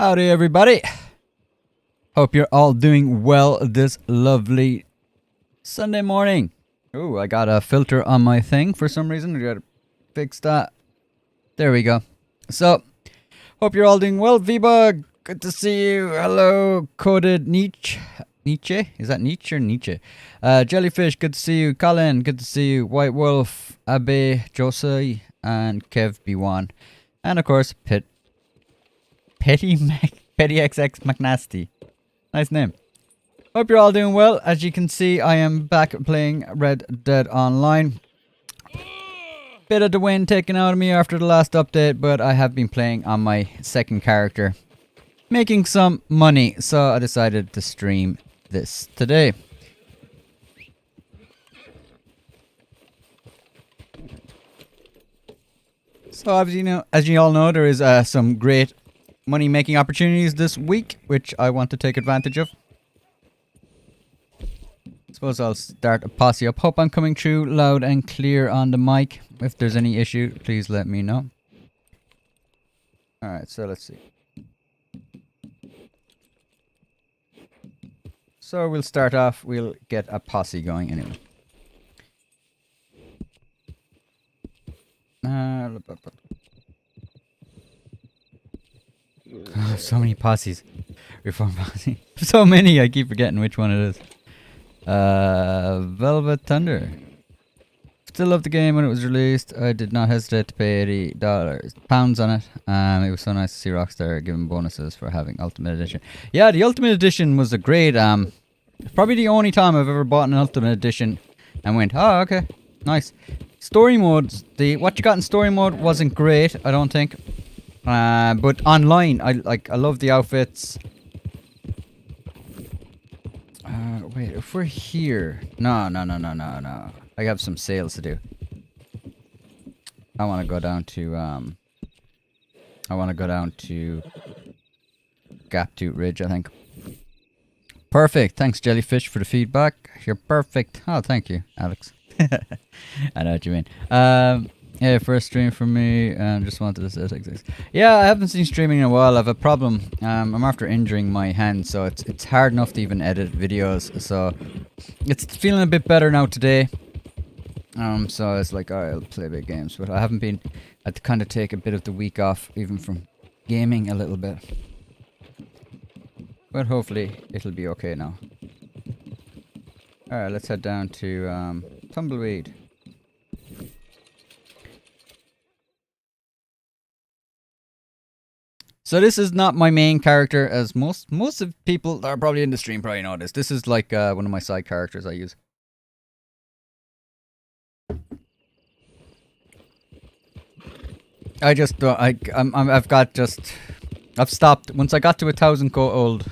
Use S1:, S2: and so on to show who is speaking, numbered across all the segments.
S1: Howdy, everybody. Hope you're all doing well this lovely Sunday morning. Ooh, I got a filter on my thing for some reason. I gotta fix that. There we go. So, hope you're all doing well. V-Bug, good to see you. Hello, Coded Nietzsche. Nietzsche? Is that Nietzsche or Nietzsche? Jellyfish, good to see you. Colin, good to see you. White Wolf, Abe, Josai, and Kev B1. And of course, Petty XX McNasty. Nice name. Hope you're all doing well. As you can see, I am back playing Red Dead Online. Bit of the wind taken out of me after the last update, but I have been playing on my second character, making some money, so I decided to stream this today. So as you all know, there is some great money-making opportunities this week, which I want to take advantage of. Suppose I'll start a posse up. Hope I'm coming through loud and clear on the mic. If there's any issue, please let me know. Alright, so let's see. So we'll start off, we'll get a posse going anyway. Oh, so many posses. Reform posse. So many, I keep forgetting which one it is. Velvet Thunder. Still love the game when it was released. I did not hesitate to pay £80 on it. It was so nice to see Rockstar giving bonuses for having Ultimate Edition. Yeah, the Ultimate Edition was a great, probably the only time I've ever bought an Ultimate Edition and went, oh, okay, nice. Story modes, what you got in story mode wasn't great, I don't think. But online, I love the outfits. Wait, if we're here, no. I have some sales to do. I want to go down to Gaptooth Ridge, I think. Perfect. Thanks, Jellyfish, for the feedback. You're perfect. Oh, thank you, Alex. I know what you mean. Yeah, first stream for me, and just wanted to say thanks. Yeah, I haven't seen streaming in a while. I have a problem. I'm after injuring my hand, so it's hard enough to even edit videos. So it's feeling a bit better now today. So it's like, alright, I'll play big games, but I haven't been. I had to kind of take a bit of the week off, even from gaming a little bit. But hopefully it'll be okay now. Alright, let's head down to Tumbleweed. So this is not my main character, as most of people that are probably in the stream probably know this. This is like one of my side characters I use. I just don't. I've stopped once I got to 1,000 gold,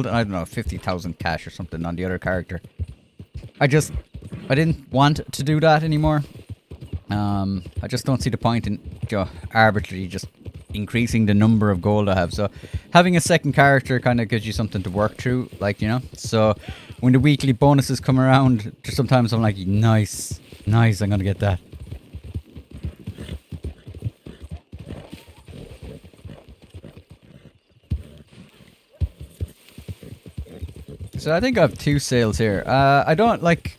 S1: and I don't know, 50,000 cash or something on the other character. I didn't want to do that anymore. I just don't see the point in arbitrarily just increasing the number of gold I have. So having a second character kind of gives you something to work through, like, you know. So when the weekly bonuses come around, sometimes I'm like, nice, I'm gonna get that. So I think I have 2 sales here. I don't like.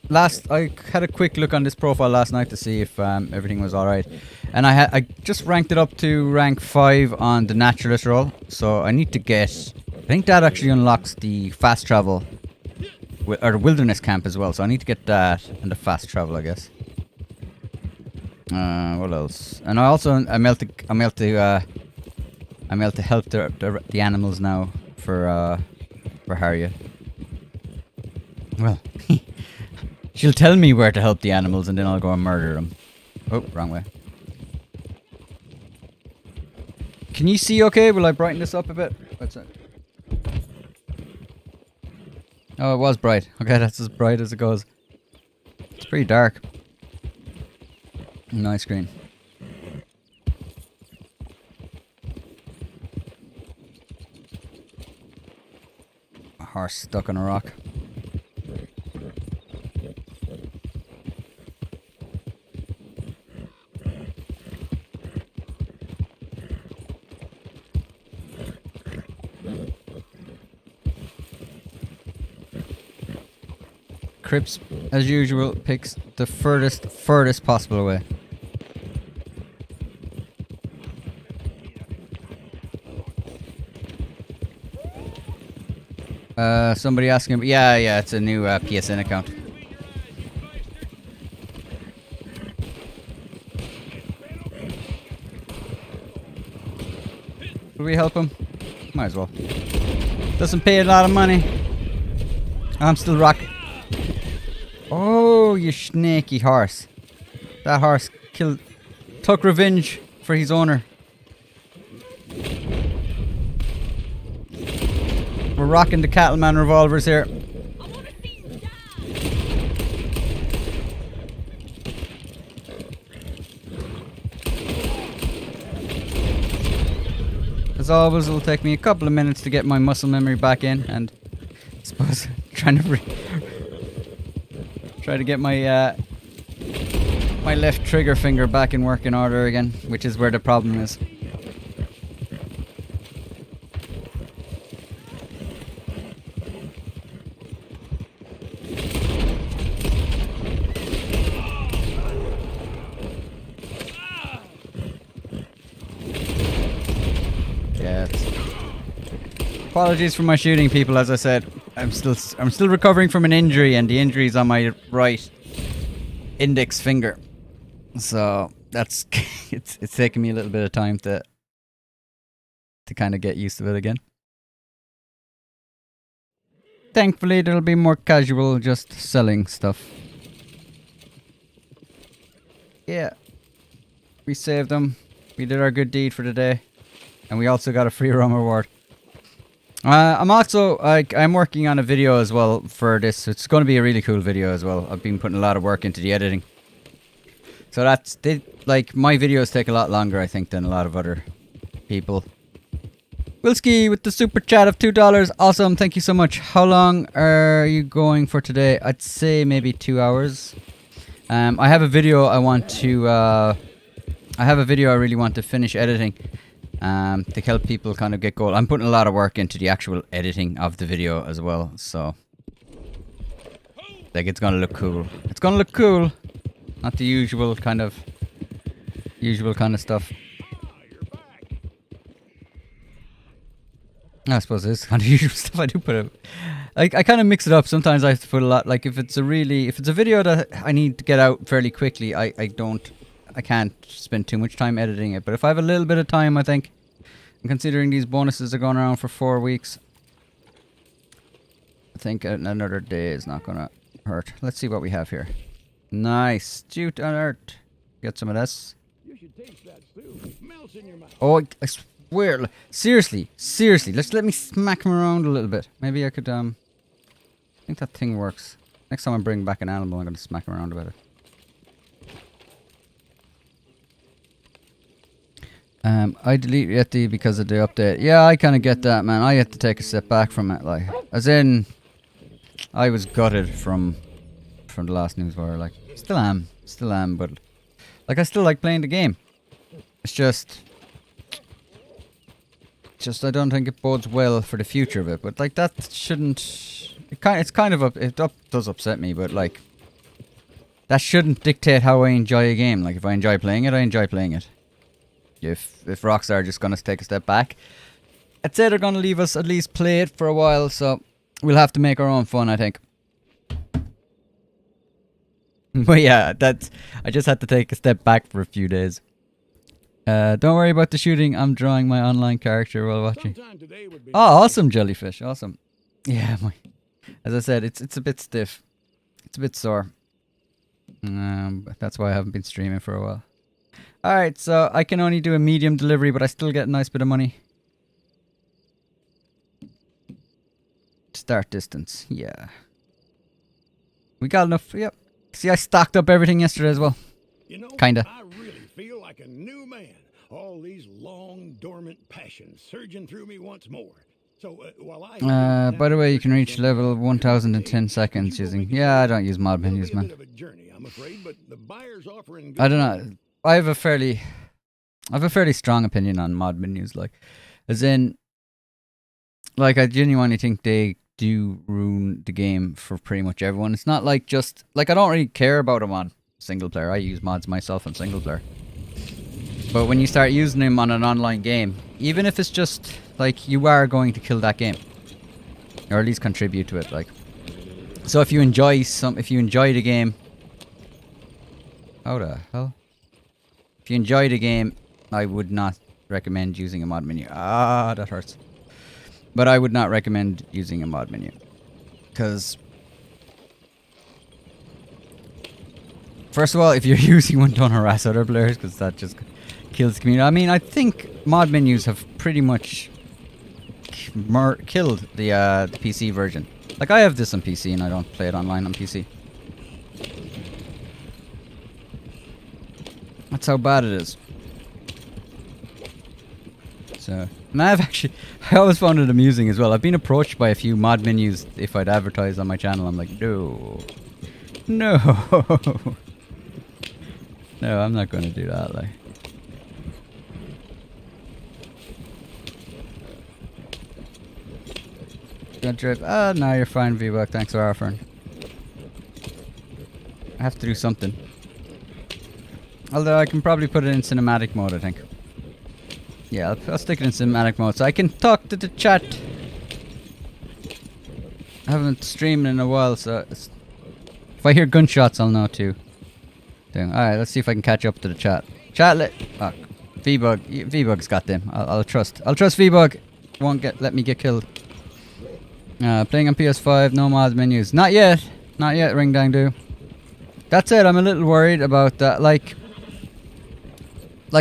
S1: I had a quick look on this profile last night to see if everything was alright. And I just ranked it up to rank 5 on the naturalist role. So I need to get, I think that actually unlocks the fast travel, or the wilderness camp as well. So I need to get that and the fast travel, I guess. What else? And I'm able to help the animals now for Harriet. Well, she'll tell me where to help the animals, and then I'll go and murder them. Oh, wrong way. Can you see okay? Will I brighten this up a bit? What's that? Oh, it was bright. Okay, that's as bright as it goes. It's pretty dark. Nice screen. A horse stuck on a rock. Crips, as usual, picks the furthest possible away. Somebody asking, yeah, it's a new PSN account. Will we help him? Might as well. Doesn't pay a lot of money. I'm still rocking. Oh, you snaky horse. That horse took revenge for his owner. We're rocking the Cattleman revolvers here. As always, it'll take me a couple of minutes to get my muscle memory back in, and I suppose trying to try to get my my left trigger finger back in working order again, which is where the problem is. Apologies for my shooting, people. As I said, I'm still recovering from an injury, and the injury is on my right index finger. So that's it's taking me a little bit of time to kind of get used to it again. Thankfully, there'll be more casual, just selling stuff. Yeah, we saved them. We did our good deed for the day, and we also got a free roam reward. I'm also I'm working on a video as well for this. It's going to be a really cool video as well. I've been putting a lot of work into the editing. So like my videos take a lot longer, I think, than a lot of other people. Wilski with the super chat of $2. Awesome, thank you so much. How long are you going for today? I'd say maybe 2 hours. I have a video I really want to finish editing. To help people kind of get going. I'm putting a lot of work into the actual editing of the video as well, so like it's gonna look cool. It's gonna look cool, not the usual kind of stuff. I suppose it's kind of usual stuff. I do put it. I kind of mix it up. Sometimes I have to put a lot. Like if it's a video that I need to get out fairly quickly, I can't spend too much time editing it. But if I have a little bit of time, I think, and considering these bonuses are going around for 4 weeks, I think another day is not going to hurt. Let's see what we have here. Nice. Jute alert. Get some of this. You should taste that stew. Melts in your mouth. Oh, I swear. Seriously. Let me smack him around a little bit. Maybe I could, I think that thing works. Next time I bring back an animal, I'm going to smack him around a bit. I delete Yeti because of the update. Yeah, I kind of get that, man. I had to take a step back from it, like, as in, I was gutted from the last newswire. Like, still am, but like I still like playing the game. It's just I don't think it bodes well for the future of it. But like that shouldn't. It does upset me, but like that shouldn't dictate how I enjoy a game. Like if I enjoy playing it, I enjoy playing it. If Rockstar are just gonna take a step back, I'd say they're gonna leave us at least play it for a while. So we'll have to make our own fun, I think. But yeah, I just had to take a step back for a few days. Don't worry about the shooting. I'm drawing my online character while watching. Oh, awesome, Jellyfish. Awesome. Yeah, as I said, it's a bit stiff. It's a bit sore. But that's why I haven't been streaming for a while. Alright, so I can only do a medium delivery, but I still get a nice bit of money. Start distance. Yeah. We got enough. Yep. See, I stocked up everything yesterday as well. You know, kinda. I really feel like a new man. All these long dormant passions surging through me once more. So while by the way, you can reach level 1000 in 10 seconds using. Yeah, I don't use mod menus, man. I don't know. I have a fairly strong opinion on mod menus, like, as in, like, I genuinely think they do ruin the game for pretty much everyone. It's not like just like I don't really care about them on single player. I use mods myself on single player. But when you start using them on an online game, even if it's just like you are going to kill that game, or at least contribute to it, like. So if you enjoy the game, how the hell? If you enjoy the game, I would not recommend using a mod menu. Ah, that hurts. But I would not recommend using a mod menu, because first of all, if you're using one, don't harass other players, because that just kills the community. I mean, I think mod menus have pretty much killed the PC version. Like, I have this on PC and I don't play it online on PC. That's how bad it is. So, and I always found it amusing as well. I've been approached by a few mod menus if I'd advertise on my channel. I'm like, no. No. No, I'm not going to do that, like. Drive. Ah, no, you're fine, V-Buck. Thanks for offering. I have to do something. Although I can probably put it in cinematic mode, I think. Yeah, I'll stick it in cinematic mode so I can talk to the chat. I haven't streamed in a while, so if I hear gunshots, I'll know too. Alright, let's see if I can catch up to the chat. Chat, oh, V-Bug's got them. I'll trust V-Bug. Won't let me get killed. Playing on PS5, no mods menus. Not yet, Ring Dang Do. That said, I'm a little worried about that. Like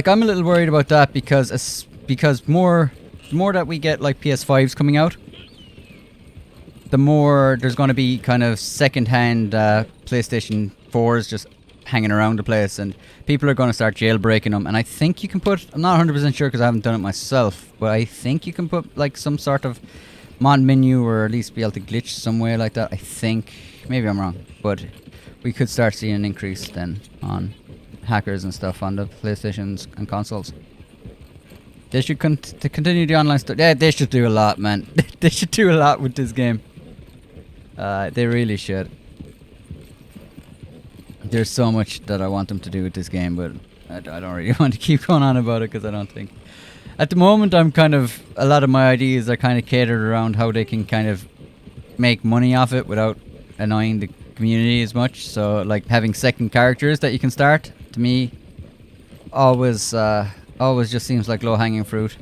S1: I'm a little worried about that because the more that we get like PS5s coming out, the more there's going to be kind of second-hand PlayStation 4s just hanging around the place, and people are going to start jailbreaking them. And I think you can put, I'm not 100% sure because I haven't done it myself, but I think you can put like some sort of mod menu, or at least be able to glitch some way like that. I think, maybe I'm wrong, but we could start seeing an increase then on hackers and stuff on the PlayStations and consoles. They should continue the online stuff. Yeah, they should do a lot, man. They should do a lot with this game. They really should. There's so much that I want them to do with this game, but I don't really want to keep going on about it because I don't think. At the moment, I'm kind of, a lot of my ideas are kind of catered around how they can kind of make money off it without annoying the community as much. So, like, having second characters that you can start, to me, always just seems like low-hanging fruit.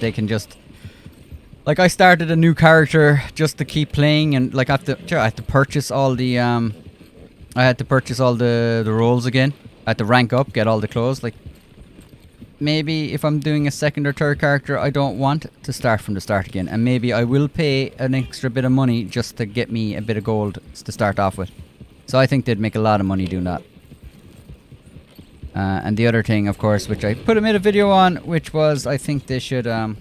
S1: They can just, like, I started a new character just to keep playing, and like I had to purchase all the I had to purchase all the roles again. I had to rank up, get all the clothes. Like, maybe if I'm doing a second or third character, I don't want to start from the start again. And maybe I will pay an extra bit of money just to get me a bit of gold to start off with. So I think they'd make a lot of money doing that. And the other thing, of course, which I made a video on, which was I think they should allow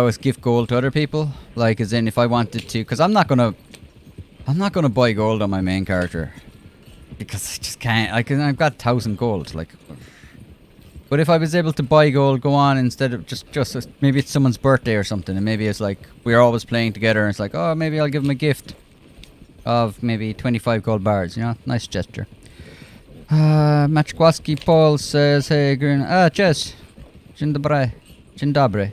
S1: us gift gold to other people. Like, as in, if I wanted to, because I'm not gonna buy gold on my main character. Because I just can't. I've got 1,000 gold. Like, but if I was able to buy gold, go on instead of just maybe it's someone's birthday or something, and maybe it's like we're always playing together, and it's like, oh, maybe I'll give them a gift of maybe 25 gold bars. You know, nice gesture. Machkowski Paul says, "Hey, Green. Jess, dzień dobry, dzień dobry.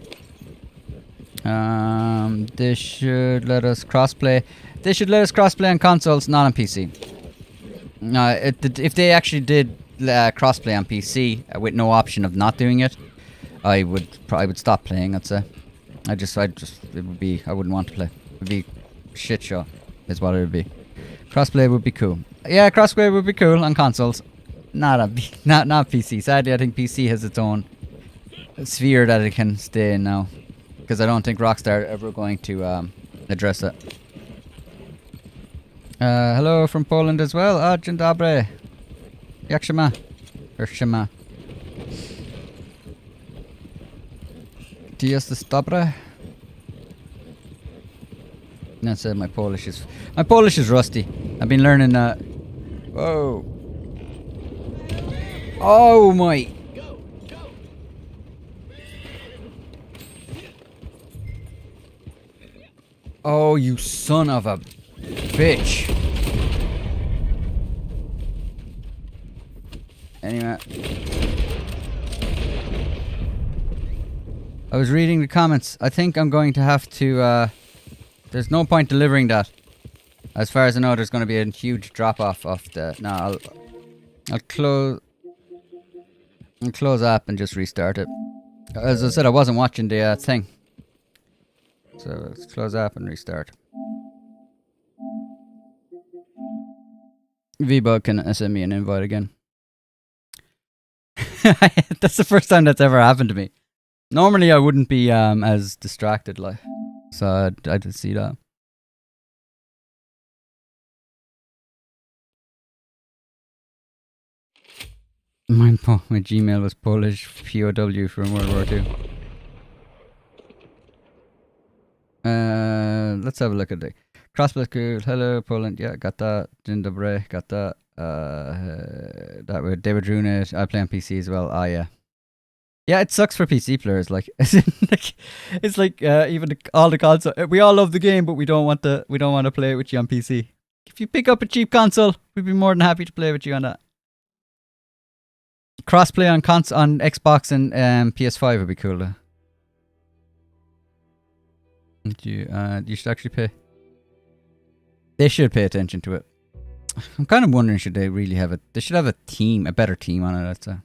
S1: They should let us crossplay. They should let us crossplay on consoles, not on PC." No, if they actually did crossplay on PC with no option of not doing it, I would stop playing. I'd say, I wouldn't want to play. It would be a shit show, is what it would be. Crossplay would be cool. Yeah, crossplay would be cool on consoles, not PC. Sadly, I think PC has its own sphere that it can stay in now, because I don't think Rockstar are ever going to address it. Hello from Poland as well. Dzień dobry. Jak się ma? Or się ma? Ty jesteś dobre? That's it. My Polish is rusty. I've been learning. Whoa. Oh my. Oh, you son of a bitch. Anyway. I was reading the comments. I think I'm going to have to, there's no point delivering that. As far as I know, there's going to be a huge drop-off of the... No, I'll close app and just restart it. As I said, I wasn't watching the thing. So let's close app and restart. VBug can send me an invite again. That's the first time that's ever happened to me. Normally I wouldn't be as distracted, like, so I did see that. My Gmail was Polish POW from World War II. Let's have a look at the crossplay cool. Hello Poland, yeah, got that. Dzień dobry, got that. That with David Runit. I play on PC as well. Ah, yeah. Yeah, it sucks for PC players. Like, it's like even all the console. We all love the game, but we don't want to play it with you on PC. If you pick up a cheap console, we'd be more than happy to play with you on that. Crossplay on on Xbox and PS5 would be cool though. You should actually pay. They should pay attention to it. I'm kind of wondering, should they really have it? They should have a team, a better team on it. I'd say.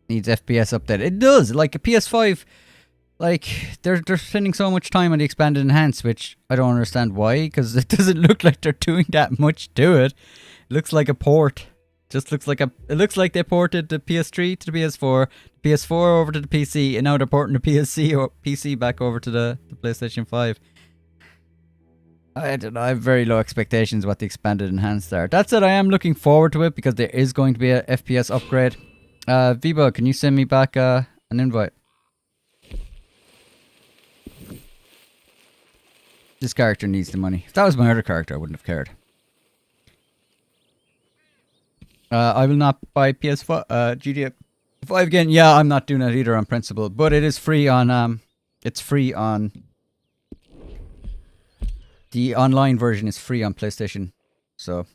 S1: Needs FPS update. It does. Like a PS5, like they're spending so much time on the expanded enhance, which I don't understand why, because it doesn't look like they're doing that much to it. It looks like a port. Just looks like it looks like they ported the PS3 to the PS4, PS4 over to the PC, and now they're porting the PC back over to the PlayStation 5. I don't know. I have very low expectations what the expanded enhanced are. That said, I am looking forward to it because there is going to be a FPS upgrade. VBug, can you send me back an invite? This character needs the money. If that was my other character, I wouldn't have cared. I will not buy PS5, GTA 5 again. Yeah, I'm not doing that either on principle, but it is free on, it's free on, the online version is free on PlayStation, so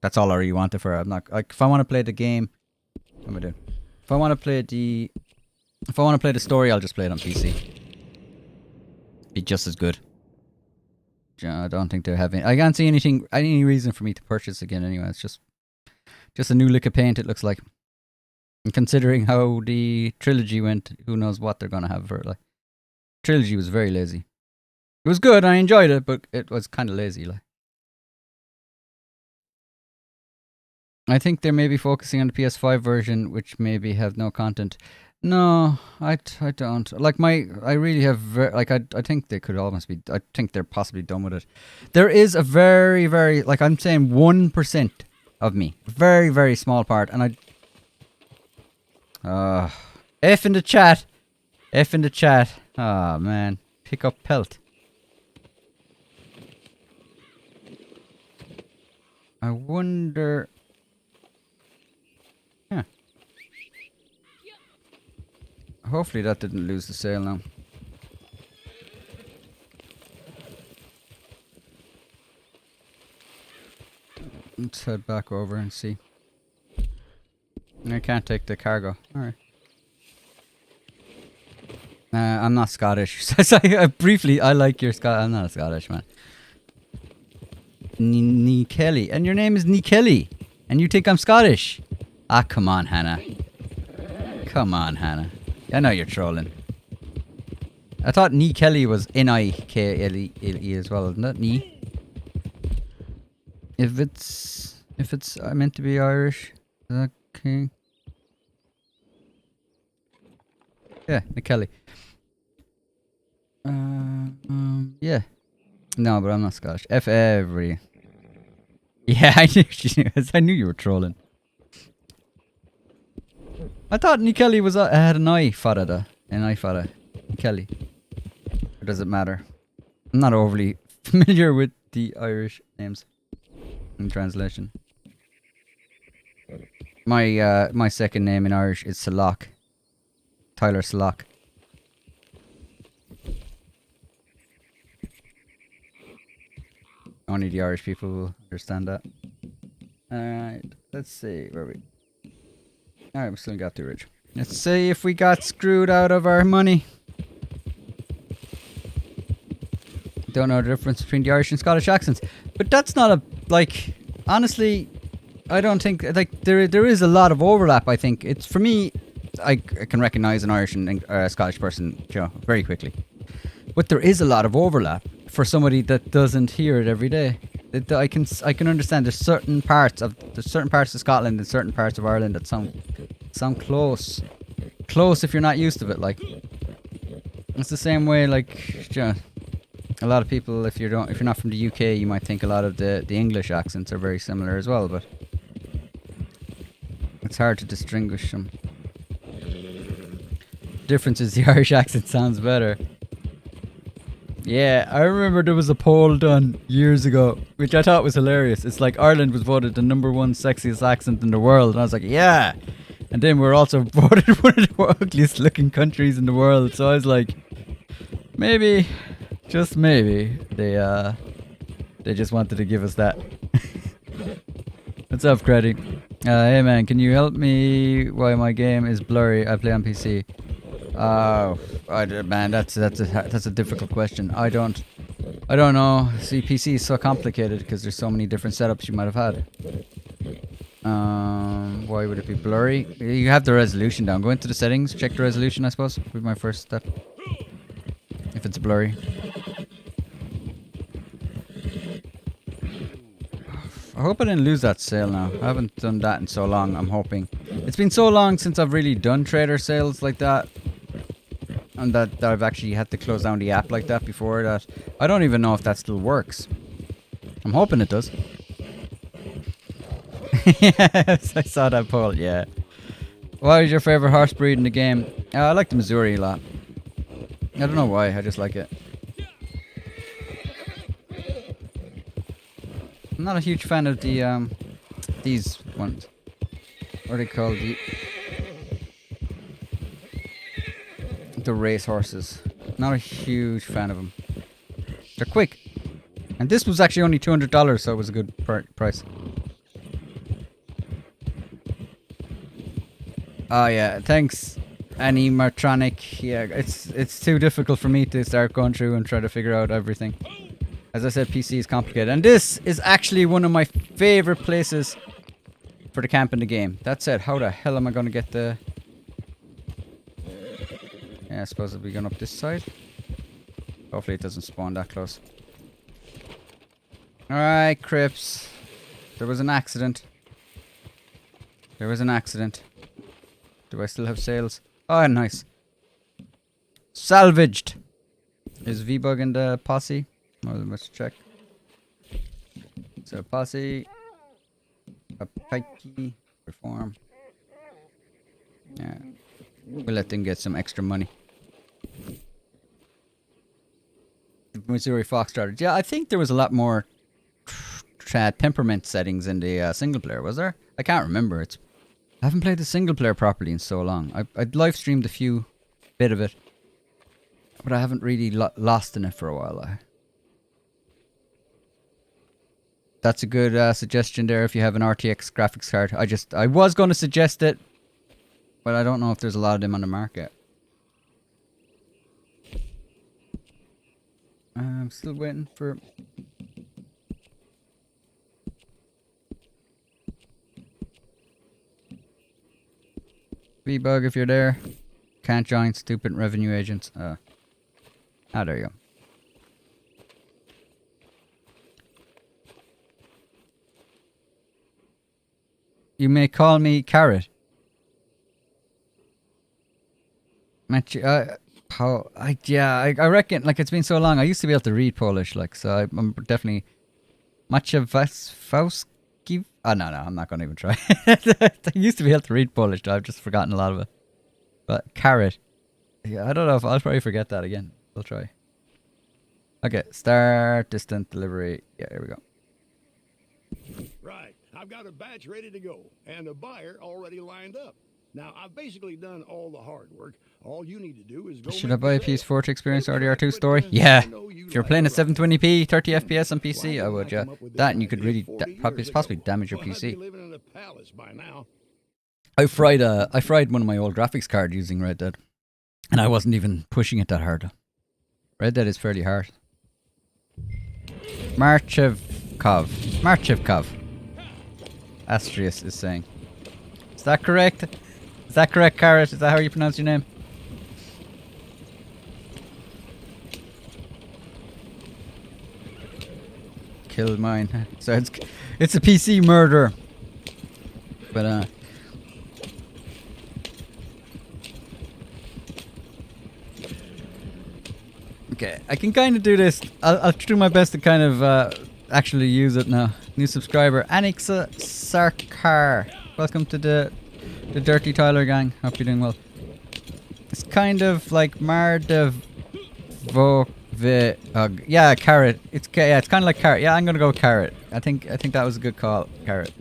S1: that's all I really want it for. I'm not, like, if I want to play the game, what am I doing? If I want to play the story, I'll just play it on PC. Be just as good. I don't think they're having, I can't see any reason for me to purchase again anyway. It's just a new lick of paint, it looks like. And considering how the trilogy went, who knows what they're going to have for it. Like, trilogy was very lazy. It was good, I enjoyed it, but it was kind of lazy. Like, I think they're maybe focusing on the PS5 version, which maybe have no content. No, I don't. Like, I really have, I think they could almost be, I think they're possibly done with it. There is a very, very, like, I'm saying 1% of me. Very, very small part. And F in the chat. F in the chat. Oh, man. Pick up pelt. I wonder... Yeah. Hopefully that didn't lose the sale now. Let's head back over and see. I can't take the cargo. Alright. I'm not Scottish. Briefly, I like your Scottish. I'm not a Scottish man. Kelly. And your name is Kelly. And you think I'm Scottish? Ah, come on, Hannah. Come on, Hannah. I know you're trolling. I thought Kelly was Nikele as well, isn't it? Nee. If it's meant to be Irish, is that okay? Yeah, Kelly. Yeah. No, but I'm not Scottish. F every. Yeah, I knew you were trolling. I thought Kelly was had an I farada. An I farada. Kelly. Or does it matter? I'm not overly familiar with the Irish names in translation. My second name in Irish is Salak. Tyler Salak. only the Irish people will understand that. Alright, let's see. Where are we? Alright, we still got too rich. Let's see if we got screwed out of our money. Don't know the difference between the Irish and Scottish accents. But that's not a, like, honestly, I don't think, like, there is a lot of overlap, I think. It's, for me, I can recognize an Irish and Scottish person, you know, very quickly. But there is a lot of overlap for somebody that doesn't hear it every day. I can understand there's certain parts of Scotland and certain parts of Ireland that sound close if you're not used to it. Like, it's the same way, like, you know, a lot of people, if you're not from the UK, you might think a lot of the English accents are very similar as well, but it's hard to distinguish them. Difference is the Irish accent sounds better. Yeah, I remember there was a poll done years ago, which I thought was hilarious. It's like Ireland was voted the #1 sexiest accent in the world, and I was like, yeah. And then we're also voted one of the ugliest looking countries in the world. So I was like, maybe, just maybe, they just wanted to give us that. What's up, Creddy? Hey man, can you help me why my game is blurry? I play on PC. Man, that's a difficult question. I don't know. See, PC is so complicated because there's so many different setups you might have had. Why would it be blurry? You have the resolution down. Go into the settings, check the resolution, I suppose, would be my first step. If it's blurry. I hope I didn't lose that sale now. I haven't done that in so long, I'm hoping. It's been so long since I've really done trader sales like that. And that I've actually had to close down the app like that before that. I don't even know if that still works. I'm hoping it does. Yes, I saw that poll, yeah. What is your favorite horse breed in the game? I like the Missouri a lot. I don't know why, I just like it. I'm not a huge fan of the, these ones. What are they called? The race horses. Not a huge fan of them. They're quick. And this was actually only $200, so it was a good price. Oh yeah, thanks, Animatronic. Yeah, it's too difficult for me to start going through and try to figure out everything. As I said, PC is complicated. And this is actually one of my favorite places for the camp in the game. That said, how the hell am I going to get the... Yeah, I suppose I'll be going up this side. Hopefully it doesn't spawn that close. Alright, Crips. There was an accident. There was an accident. Do I still have sales? Oh, nice. Salvaged. Is V-Bug in the posse? Well, let's check. So, posse. A pikey. Reform. Yeah. We'll let them get some extra money. The Missouri Foxtrot. Yeah, I think there was a lot more temperament settings in the single player, was there? I can't remember. I haven't played the single player properly in so long. I'd live streamed a few bit of it, but I haven't really lost in it for a while. That's a good suggestion there if you have an RTX graphics card. I was going to suggest it, but I don't know if there's a lot of them on the market. I'm still waiting for... V-Bug, if you're there. Can't join, stupid revenue agents. There you go. You may call me Carrot. I reckon, like, it's been so long. I used to be able to read Polish, like, so I'm definitely... Maciejewski? Oh, no, I'm not going to even try. I used to be able to read Polish, I've just forgotten a lot of it. But Carrot. Yeah, I don't know if I'll probably forget that again. I'll try. Okay, start distant delivery. Yeah, here we go.
S2: Right. I've got a batch ready to go, and a buyer already lined up. Now, I've basically done all the hard work. All you need to do is go.
S1: Should I buy a PS4 to experience RDR2 story? Yeah. If you're playing at 720p, 30 FPS on PC, I would, yeah. That and you could really possibly damage your PC. I fried one of my old graphics cards using Red Dead, and I wasn't even pushing it that hard. Red Dead is fairly hard. Marchevkov. Astrius is saying. Is that correct? Is that correct, Carrot? Is that how you pronounce your name? Killed mine. So it's a PC murder. But okay, I can kind of do this. I'll do my best to kind of actually use it now. New subscriber, Anixa Sarkar. Welcome to the Dirty Tyler gang. Hope you're doing well. It's kind of like Mardev yeah, Carrot. It's kind of like Carrot. Yeah, I'm gonna go with Carrot. I think that was a good call, Carrot.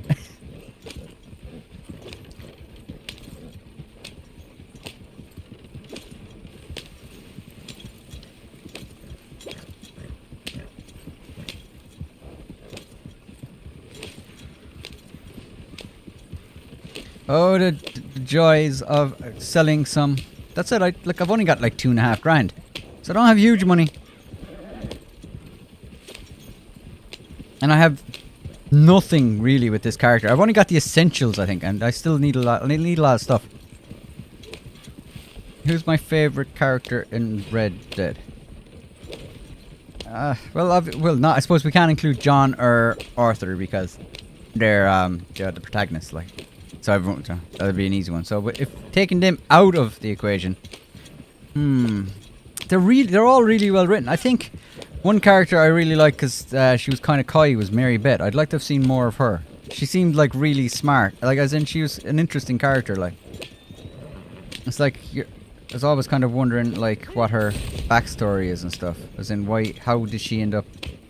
S1: Oh, the joys of selling some. That's it. I've only got like $2.5 grand, so I don't have huge money, and I have nothing really with this character. I've only got the essentials, I think, and I still need a lot. I need a lot of stuff. Who's my favorite character in Red Dead? Well, not. I suppose we can't include John or Arthur because they're the protagonists, like. So everyone, that'd be an easy one. So if taking them out of the equation, they're all really well written. I think one character I really like because she was kind of coy was Mary Beth. I'd like to have seen more of her. She seemed like really smart. Like as in she was an interesting character. Like it's like I was always kind of wondering like what her backstory is and stuff. As in how did she end up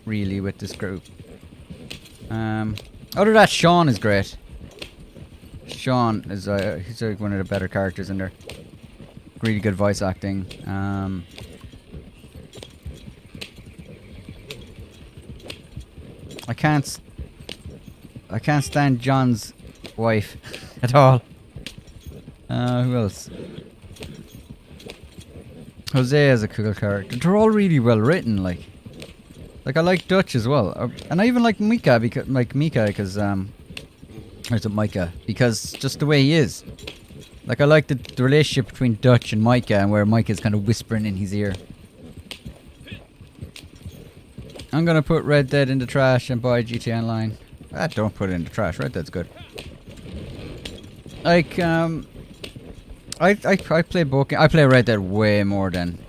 S1: really with this group? Other than that, Sean is great. Sean is he's one of the better characters in there. Really good voice acting. I can't stand John's wife at all. Who else? Jose is a cool character. They're all really well written. Like I like Dutch as well, and I even like Mika because because just the way he is. Like I like the relationship between Dutch and Micah, and where Micah's kind of whispering in his ear. I'm gonna put Red Dead in the trash and buy GTA Online. Don't put it in the trash. Red Dead's good. Like I play both. I play Red Dead way more than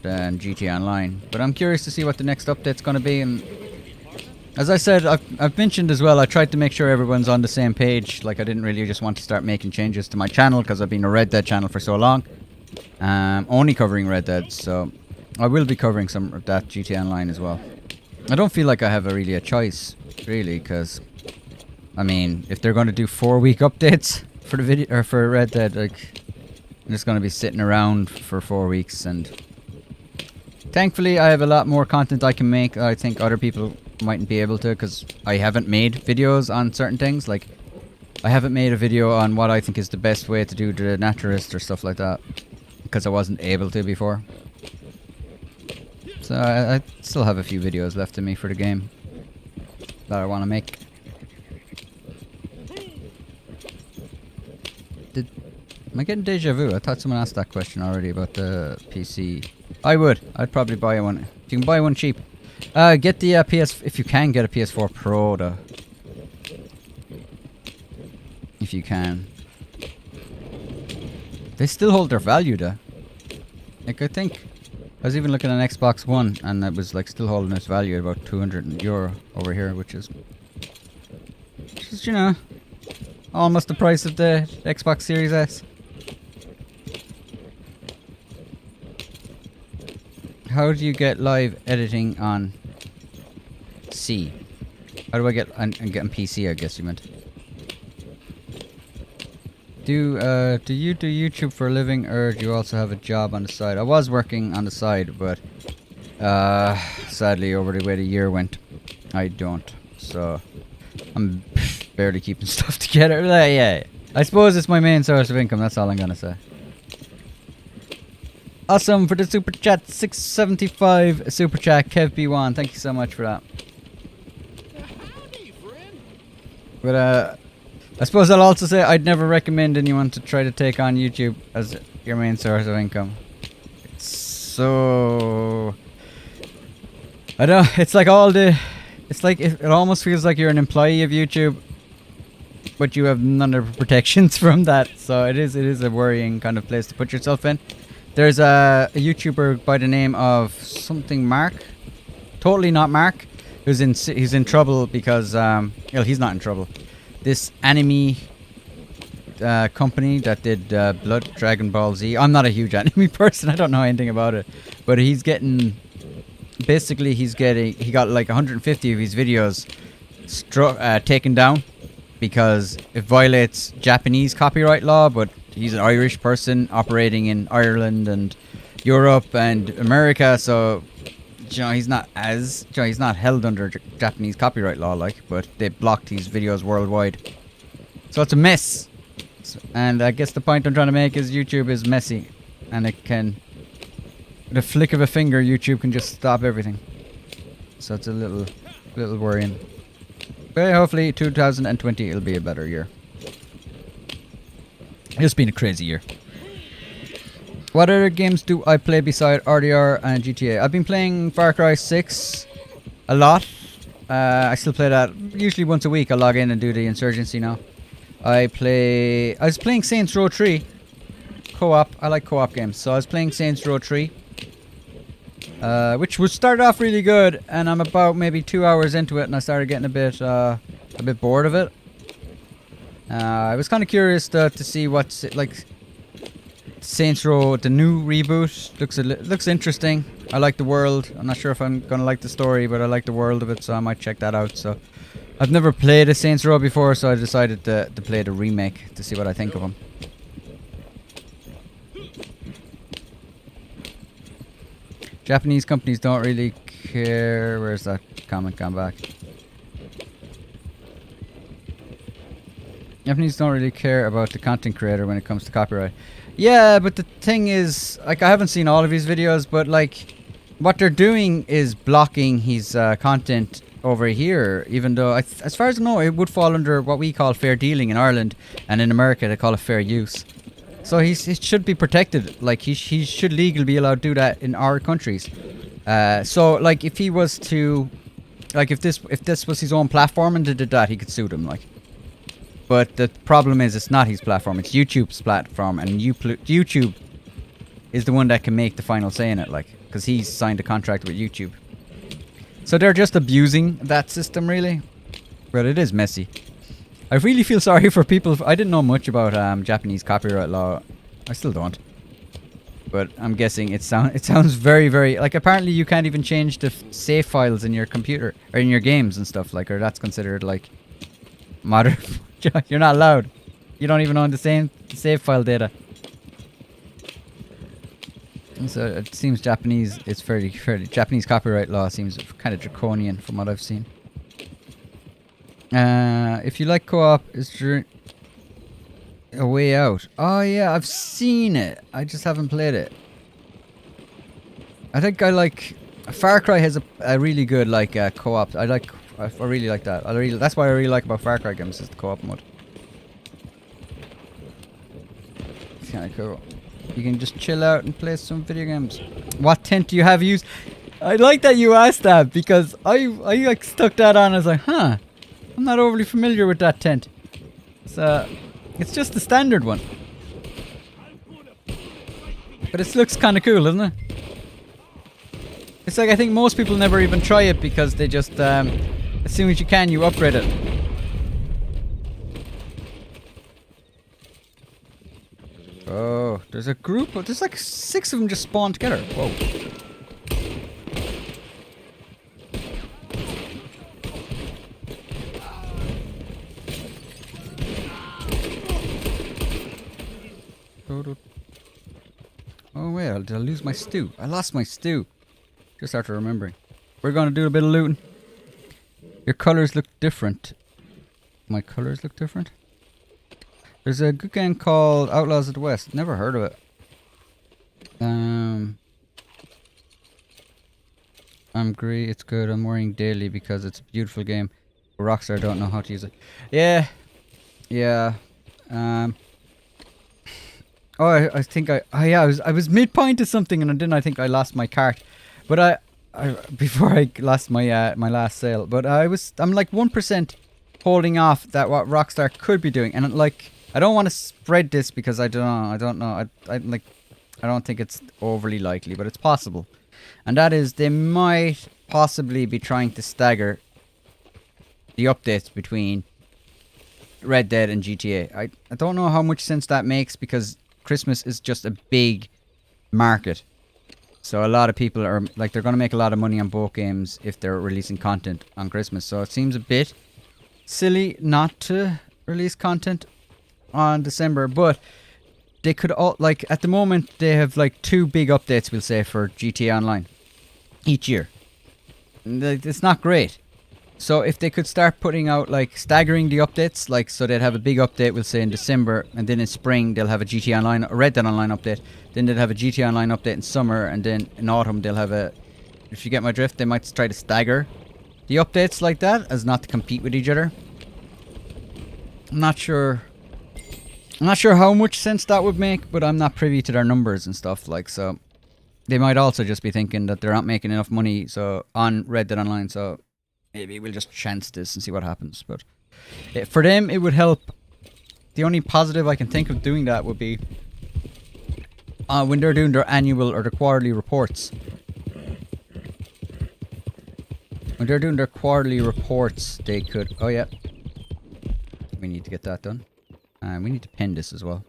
S1: GTA Online, but I'm curious to see what the next update's gonna be. And as I said, I've mentioned as well, I tried to make sure everyone's on the same page. Like, I didn't really just want to start making changes to my channel because I've been a Red Dead channel for so long. Only covering Red Dead, so I will be covering some of that GTA Online as well. I don't feel like I have really a choice, really, because, I mean, if they're going to do 4-week updates for the video, or for Red Dead, like, I'm just going to be sitting around for 4 weeks, and thankfully I have a lot more content I can make. I think other people mightn't be able to because I haven't made videos on certain things. Like I haven't made a video on what I think is the best way to do the naturalist or stuff like that because I wasn't able to before. So I still have a few videos left in me for the game that I want to make. Am I getting deja vu? I thought someone asked that question already about the PC. I'd probably buy one. You can buy one cheap. Get the if you can get a PS4 Pro though. If you can. They still hold their value though. Like I think I was even looking at Xbox One and it was like still holding its value at about €200 over here, which is you know almost the price of the Xbox Series S. How do you get live editing on C? How do I get and get on PC? I guess you meant. Do you do YouTube for a living, or do you also have a job on the side? I was working on the side, but sadly, over the way the year went, I don't. So I'm barely keeping stuff together. Yeah, I suppose it's my main source of income. That's all I'm gonna say. Awesome for the super chat, 675 super chat, Kev B1. Thank you so much for that.
S2: Howdy, friend.
S1: But I suppose I'll also say I'd never recommend anyone to try to take on YouTube as your main source of income. It's so... I don't know, it's like all the... It's like, it almost feels like you're an employee of YouTube, but you have none of the protections from that. So it is a worrying kind of place to put yourself in. There's a YouTuber by the name of something Mark. Totally not Mark. He's in trouble because... well, he's not in trouble. This anime company that did Blood Dragon Ball Z. I'm not a huge anime person. I don't know anything about it. But he's getting... Basically, he got like 150 of his videos taken down because it violates Japanese copyright law, but he's an Irish person operating in Ireland and Europe and America, so he's not held under Japanese copyright law, but they blocked his videos worldwide. So it's a mess. And I guess the point I'm trying to make is YouTube is messy, and it can, with a flick of a finger, YouTube can just stop everything. So it's a little worrying. But hopefully 2020 it'll be a better year. It's been a crazy year. What other games do I play beside RDR and GTA? I've been playing Far Cry 6 a lot. I still play that usually once a week. I log in and do the Insurgency now. I was playing Saints Row 3 co-op. I like co-op games, so I was playing Saints Row 3, which would start off really good, and I'm about maybe 2 hours into it, and I started getting a bit bored of it. I was kind of curious to see what's it like. Saints Row, the new reboot, looks interesting. I like the world. I'm not sure if I'm gonna like the story, but I like the world of it, so I might check that out. So I've never played a Saints Row before, so I decided to play the remake to see what I think of them. Japanese companies don't really care. Where's that comment gone back? Japanese don't really care about the content creator when it comes to copyright. Yeah, but the thing is, like, I haven't seen all of his videos, but like, what they're doing is blocking his content over here, even though, as far as I know, it would fall under what we call fair dealing in Ireland, and in America they call it fair use. So he should be protected. Like, he should legally be allowed to do that in our countries. So like, if he was to, like, if this was his own platform and did that, he could sue them, like. But the problem is, it's not his platform, it's YouTube's platform, and YouTube is the one that can make the final say in it, like, because he's signed a contract with YouTube. So they're just abusing that system, really. But it is messy. I really feel sorry for people. I didn't know much about Japanese copyright law. I still don't. But I'm guessing it sounds very, very... Like, apparently you can't even change the save files in your computer, or in your games and stuff, like, or that's considered, like, modern... You're not allowed. You don't even own the save file data. And so it seems Japanese. It's fairly Japanese copyright law seems kind of draconian from what I've seen. If you like co-op, is there a way out? Oh yeah, I've seen it. I just haven't played it. I think I like Far Cry has a really good like co-op. I really like that. That's what I really like about Far Cry games is the co-op mode. It's kind of cool. You can just chill out and play some video games. What tent do you have used? I like that you asked that because I like stuck that on. I was like, huh, I'm not overly familiar with that tent. So it's just the standard one. But it looks kind of cool, doesn't it? It's like, I think most people never even try it because they just as soon as you can, you upgrade it. Oh, there's a group. There's like 6 of them just spawned together. Whoa. Oh wait, did I lose my stew? I lost my stew. Just after remembering. We're gonna do a bit of looting. Your colors look different. My colors look different? There's a good game called Outlaws of the West. Never heard of it. I'm agree, it's good. I'm wearing daily because it's a beautiful game. Rockstar don't know how to use it. Yeah. Yeah. Oh, I think I was midpoint to something and then I think I lost my cart. But I before I lost my my last sale. But I'm like 1% holding off that what Rockstar could be doing. And like I don't want to spread this because I don't know. I don't think it's overly likely, but it's possible. And that is they might possibly be trying to stagger the updates between Red Dead and GTA. I don't know how much sense that makes because Christmas is just a big market. So a lot of people are like they're going to make a lot of money on both games if they're releasing content on Christmas. So it seems a bit silly not to release content on December, but they could all like at the moment they have like 2 big updates we'll say for GTA Online each year. It's not great. So if they could start putting out like staggering the updates, like so they'd have a big update we'll say in December and then in spring they'll have a GTA Online or Red Dead Online update, then they'll have a GTA Online update in summer and then in autumn they'll have a, if you get my drift, they might try to stagger the updates like that as not to compete with each other. I'm not sure how much sense that would make, but I'm not privy to their numbers and stuff like so. They might also just be thinking that they're not making enough money so on Red Dead Online, so maybe we'll just chance this and see what happens. But for them, it would help. The only positive I can think of doing that would be when they're doing their annual or their quarterly reports. When they're doing their quarterly reports, they could... Oh, yeah. We need to get that done. And we need to pin this as well.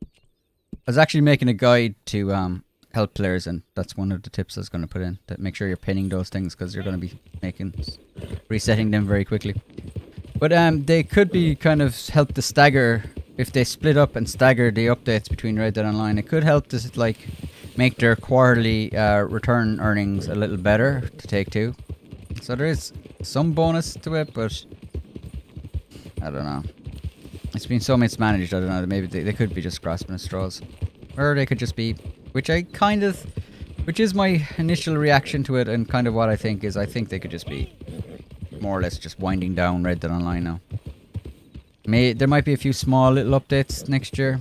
S1: I was actually making a guide to help players, and that's one of the tips I was going to put in. That make sure you're pinning those things because you're going to be resetting them very quickly. But they could be kind of help to stagger if they split up and stagger the updates between Red Dead Online. It could help to like make their quarterly return earnings a little better to Take-Two. So there is some bonus to it, but I don't know. It's been so mismanaged. I don't know. Maybe they could be just grasping at straws, or they could just be. Which is my initial reaction to it and kind of what I think is I think they could just be more or less just winding down Red Dead Online now. There might be a few small little updates next year.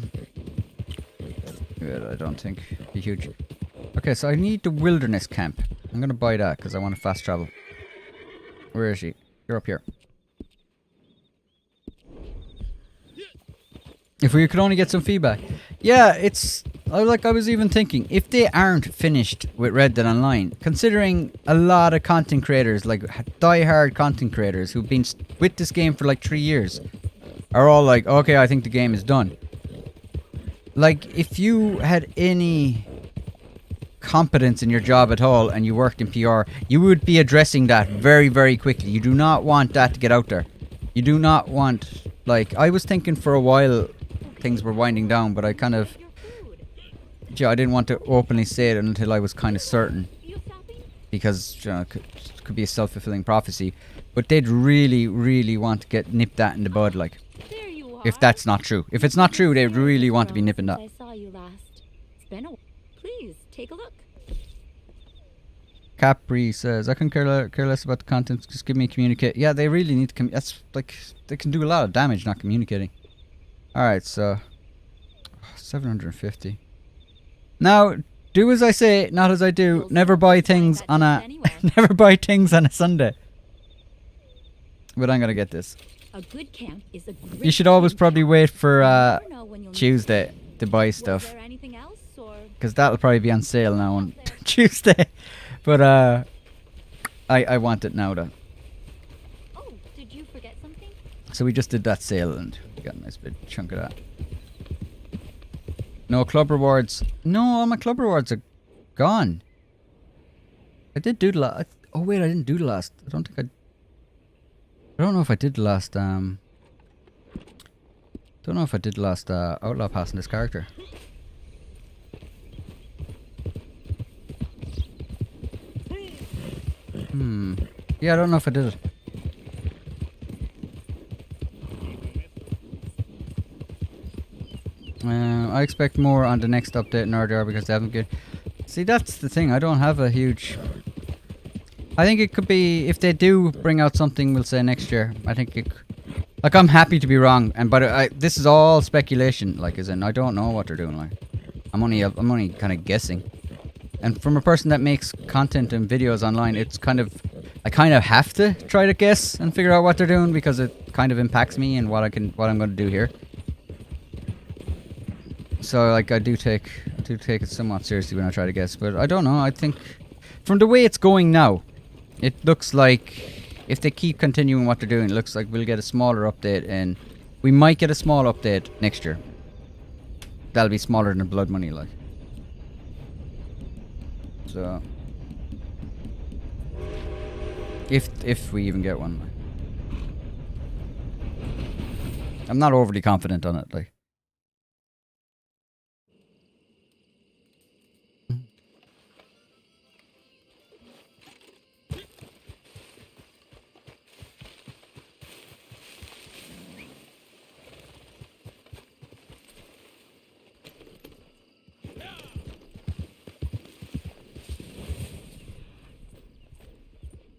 S1: But I don't think it'll be huge. Okay, so I need the wilderness camp. I'm going to buy that because I want to fast travel. Where is she? You're up here. If we could only get some feedback. Yeah, it's... Like I was even thinking, if they aren't finished with Red Dead Online, considering a lot of content creators, like die-hard content creators who've been with this game for like 3 years, are all like, okay, I think the game is done. Like, if you had any competence in your job at all and you worked in PR, you would be addressing that very, very quickly. You do not want that to get out there. You do not want, like, I was thinking for a while things were winding down, but I kind of... I didn't want to openly say it until I was kind of certain, because it could be a self-fulfilling prophecy. But they'd really, really want to get nip that in the bud, like, if that's not true. If it's not true, they'd really want to be nipping that.
S3: I saw you last. It's been a... Please take a look.
S1: Capri says, I can care less about the content. Just give me a communicate. Yeah, they really need to. That's like they can do a lot of damage not communicating. All right, so 750. Now, do as I say, not as I do. Never buy things on a never buy things on a Sunday. But I'm gonna get this.
S3: A good camp is a great
S1: You should always probably wait for
S3: You never know when you'll need
S1: Tuesday to buy
S3: Was
S1: stuff,
S3: there anything else, or...
S1: because that'll probably be on sale now on Tuesday. But I want it now though.
S3: Oh, did you forget something?
S1: So we just did that sale and we got a nice big chunk of that. No club rewards. No, all my club rewards are gone. I did do the last. Oh wait, I didn't do the last. I don't know if I did the last Don't know if I did last outlaw pass in this character. Yeah, I don't know if I did it. I expect more on the next update in RDR because they haven't good. See, that's the thing. I don't have a huge. I think it could be if they do bring out something. We'll say next year. I think it. Like, I'm happy to be wrong, but this is all speculation. Like, as in, I don't know what they're doing. Like, I'm only kind of guessing. And from a person that makes content and videos online, it's kind of, I kind of have to try to guess and figure out what they're doing because it kind of impacts me and what I'm going to do here. So, like, I do take it somewhat seriously when I try to guess. But I don't know. I think from the way it's going now, it looks like if they keep continuing what they're doing, it looks like we'll get a smaller update, and we might get a small update next year. That'll be smaller than Blood Money, like. So, if we even get one, like. I'm not overly confident on it, like.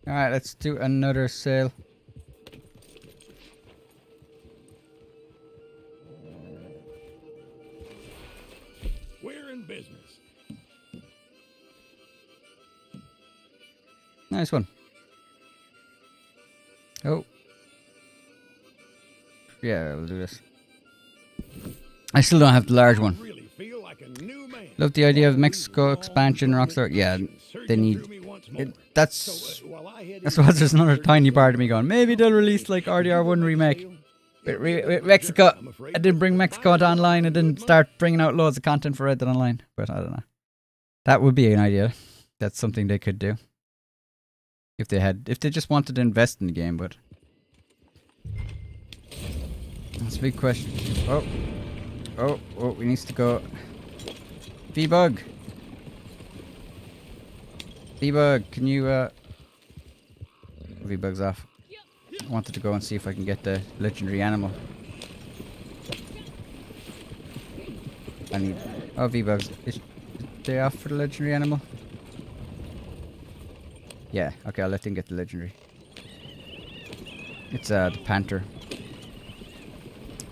S1: Alright, let's do another sale.
S2: We're in business.
S1: Nice one. Oh. Yeah, we'll do this. I still don't have the large one.
S2: Really feel like a new man.
S1: Love the idea of Mexico expansion, Rockstar. Yeah, they need... That's why there's another tiny part of me going, maybe they'll release like RDR1 remake. With Mexico. I didn't bring Mexico to online. I didn't start bringing out loads of content for Red Dead Online. But I don't know. That would be an idea. That's something they could do. If they just wanted to invest in the game, but... That's a big question. Oh, we need to go. V-Bug. V-Bug, can you, V-Bug's off. I wanted to go and see if I can get the legendary animal. I need... Oh, V-Bug's... Is they off for the legendary animal? Yeah, okay, I'll let them get the legendary. It's, the panther.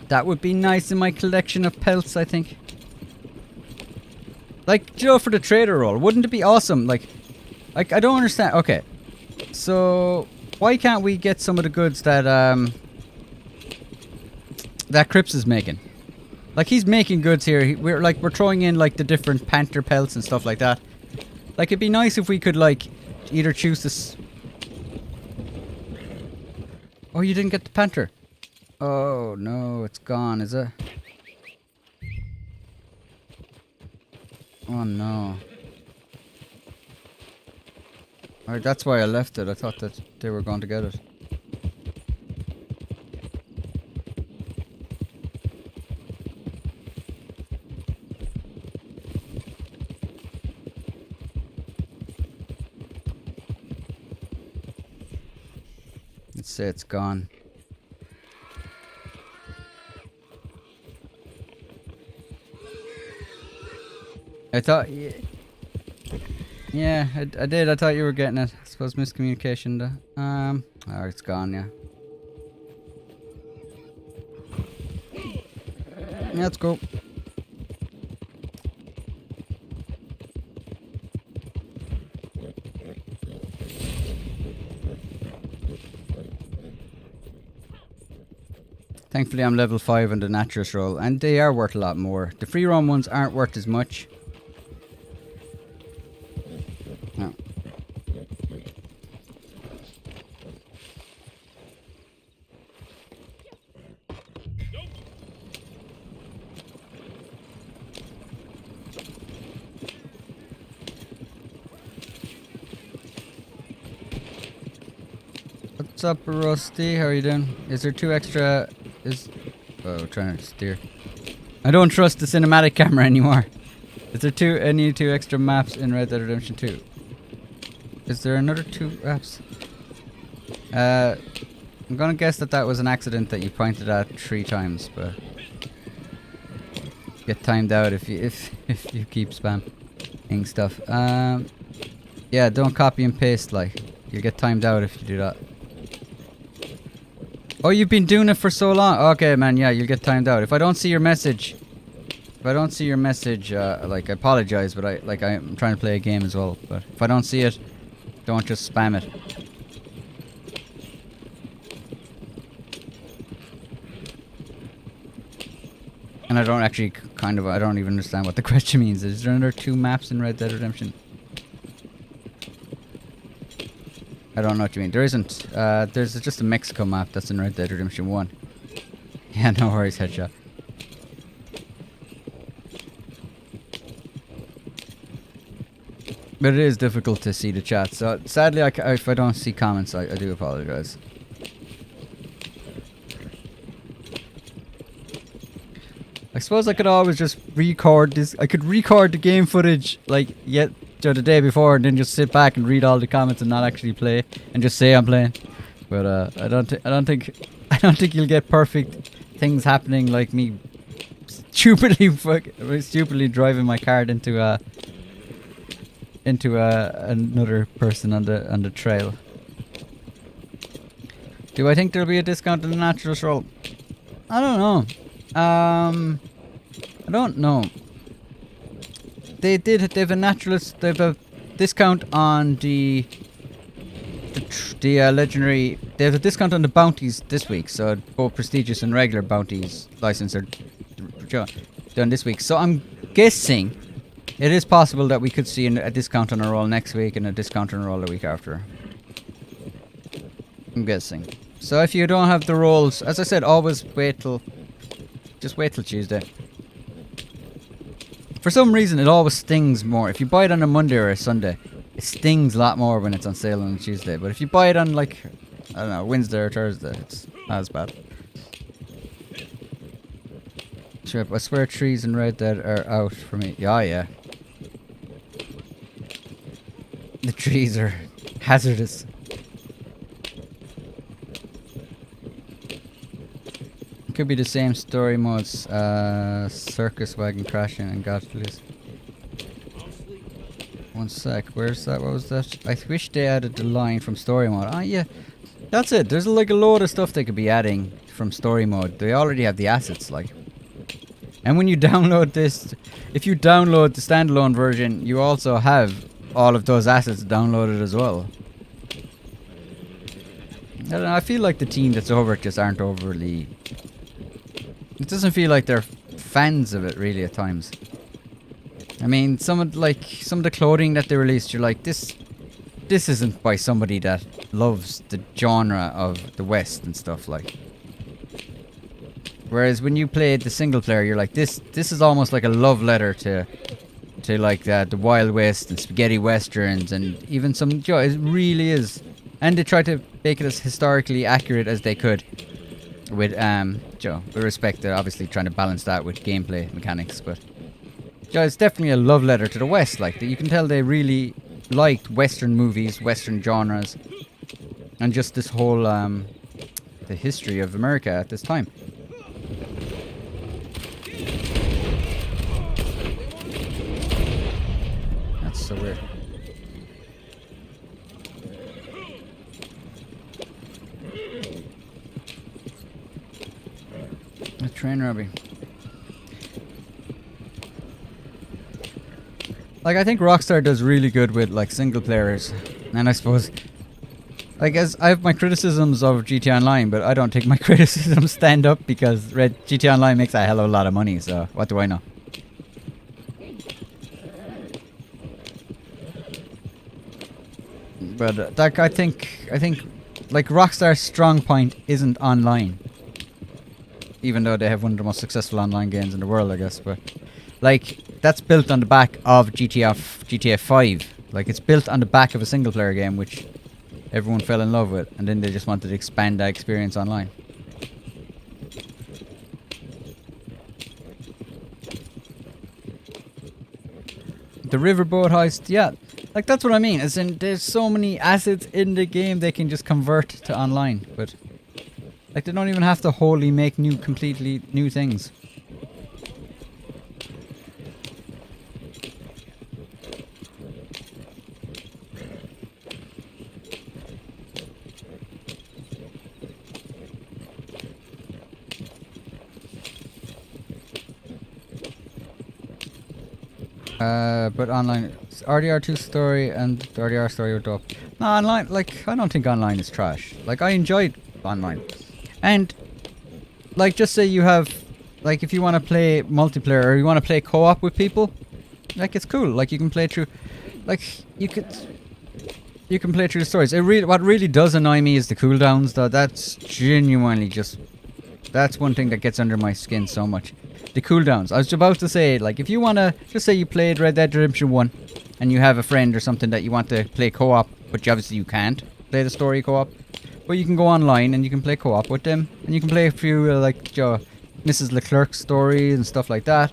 S1: That would be nice in my collection of pelts, I think. Like, Joe, for the trader role, wouldn't it be awesome? Like, I don't understand. Okay, so why can't we get some of the goods that that Cripps is making? Like, he's making goods here. We're throwing in like the different panther pelts and stuff like that. Like, it'd be nice if we could like either choose this. Oh, you didn't get the panther. Oh no, it's gone, is it? Oh no. Alright, that's why I left it. I thought that they were going to get it. Let's say it's gone. I thought... Yeah, I did. I thought you were getting it. I suppose miscommunication though. Oh, it's gone, yeah. Let's go. Thankfully I'm level 5 on the naturalist role, and they are worth a lot more. The free roam ones aren't worth as much. No. What's up, Rusty? How are you doing? Is there 2 extra... Oh, trying to steer. I don't trust the cinematic camera anymore. Is there any two extra maps in Red Dead Redemption 2? Is there another 2 maps? I'm gonna guess that was an accident that you pointed at 3 times, but get timed out if you keep spamming stuff. Yeah, don't copy and paste, like you'll get timed out if you do that. Oh, you've been doing it for so long. Okay, man, yeah, you'll get timed out. If I don't see your message, like I apologize, but I'm trying to play a game as well. But if I don't see it, don't just spam it. And I don't actually I don't even understand what the question means. Is there another 2 maps in Red Dead Redemption? I don't know what you mean. There isn't. There's just a Mexico map that's in Red Dead Redemption 1. Yeah, no worries, headshot. But it is difficult to see the chat. So sadly, if I don't see comments, I do apologize. I suppose I could always just record this. I could record the game footage like the day before, and then just sit back and read all the comments and not actually play, and just say I'm playing. But I don't think you'll get perfect things happening like me stupidly driving my cart into another person on the trail. Do I think there'll be a discount on the naturalist roll? I don't know. I don't know. They've a discount on the legendary. They have a discount on the bounties this week, so both prestigious and regular bounties license are done this week. So I'm guessing it is possible that we could see a discount on a roll next week and a discount on a roll the week after. I'm guessing. So if you don't have the rolls, as I said, always wait till Tuesday. For some reason, it always stings more. If you buy it on a Monday or a Sunday, it stings a lot more when it's on sale on a Tuesday. But if you buy it on, like, I don't know, Wednesday or Thursday, it's not as bad. Trip, I swear trees in Red Dead are out for me. Yeah, yeah. The trees are hazardous. Could be the same story modes. Circus wagon crashing and God please. One sec, where's that? What was that? I wish they added the line from story mode. Ah, yeah, that's it. There's like a load of stuff they could be adding from story mode. They already have the assets, like. And when you download this, if you download the standalone version, you also have all of those assets downloaded as well. I don't know. I feel like the team that's over it just aren't overly. It doesn't feel like they're fans of it really at times. I mean, some of the clothing that they released, you're like, this isn't by somebody that loves the genre of the West and stuff like. Whereas when you played the single player, you're like, this is almost like a love letter to like the Wild West and spaghetti westerns and even some. It really is, and they try to make it as historically accurate as they could. With respect to obviously trying to balance that with gameplay mechanics, but it's definitely a love letter to the West. Like you can tell they really liked Western movies, Western genres, and just this whole the history of America at this time. That's so weird. A train robbery. Like I think Rockstar does really good with like single players, and I suppose, I guess I have my criticisms of GTA Online, but I don't think my criticisms stand up because GTA Online makes a hell of a lot of money. So what do I know? But I think like Rockstar's strong point isn't online. Even though they have one of the most successful online games in the world, I guess, but like that's built on the back of GTA 5. Like it's built on the back of a single player game which everyone fell in love with, and then they just wanted to expand that experience online. the riverboat heist. Yeah, like that's what I mean. As in, there's so many assets in the game they can just convert to online, but like they don't even have to wholly make completely new things. But online, RDR2 story and the RDR story were dope. No, online, like, I don't think online is trash. Like, I enjoyed online. And, like, just say you have, like, if you want to play multiplayer or you want to play co-op with people, like, it's cool. Like, you can play through, like, you can play through the stories. What really does annoy me is the cooldowns, though. That's genuinely just, that's one thing that gets under my skin so much. The cooldowns. I was about to say, like, if you want to, just say you played Red Dead Redemption 1 and you have a friend or something that you want to play co-op, but obviously you can't play the story co-op, but you can go online and you can play co-op with them, and you can play a few, like, Mrs. Leclerc's story and stuff like that.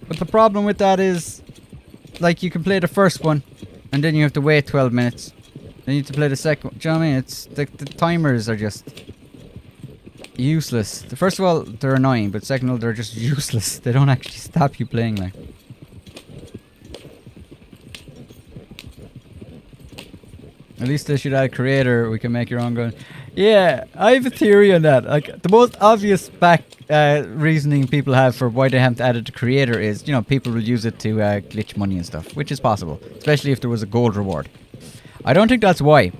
S1: But the problem with that is, like, you can play the first one, and then you have to wait 12 minutes. Then you have to play the second one. Do you know what I mean? It's, the timers are just useless. First of all, they're annoying, but second of all, they're just useless. They don't actually stop you playing, like. At least they should add a creator. We can make your own gun. Yeah, I have a theory on that. Like, the most obvious reasoning people have for why they haven't added the creator is, you know, people will use it to glitch money and stuff, which is possible, especially if there was a gold reward. I don't think that's why.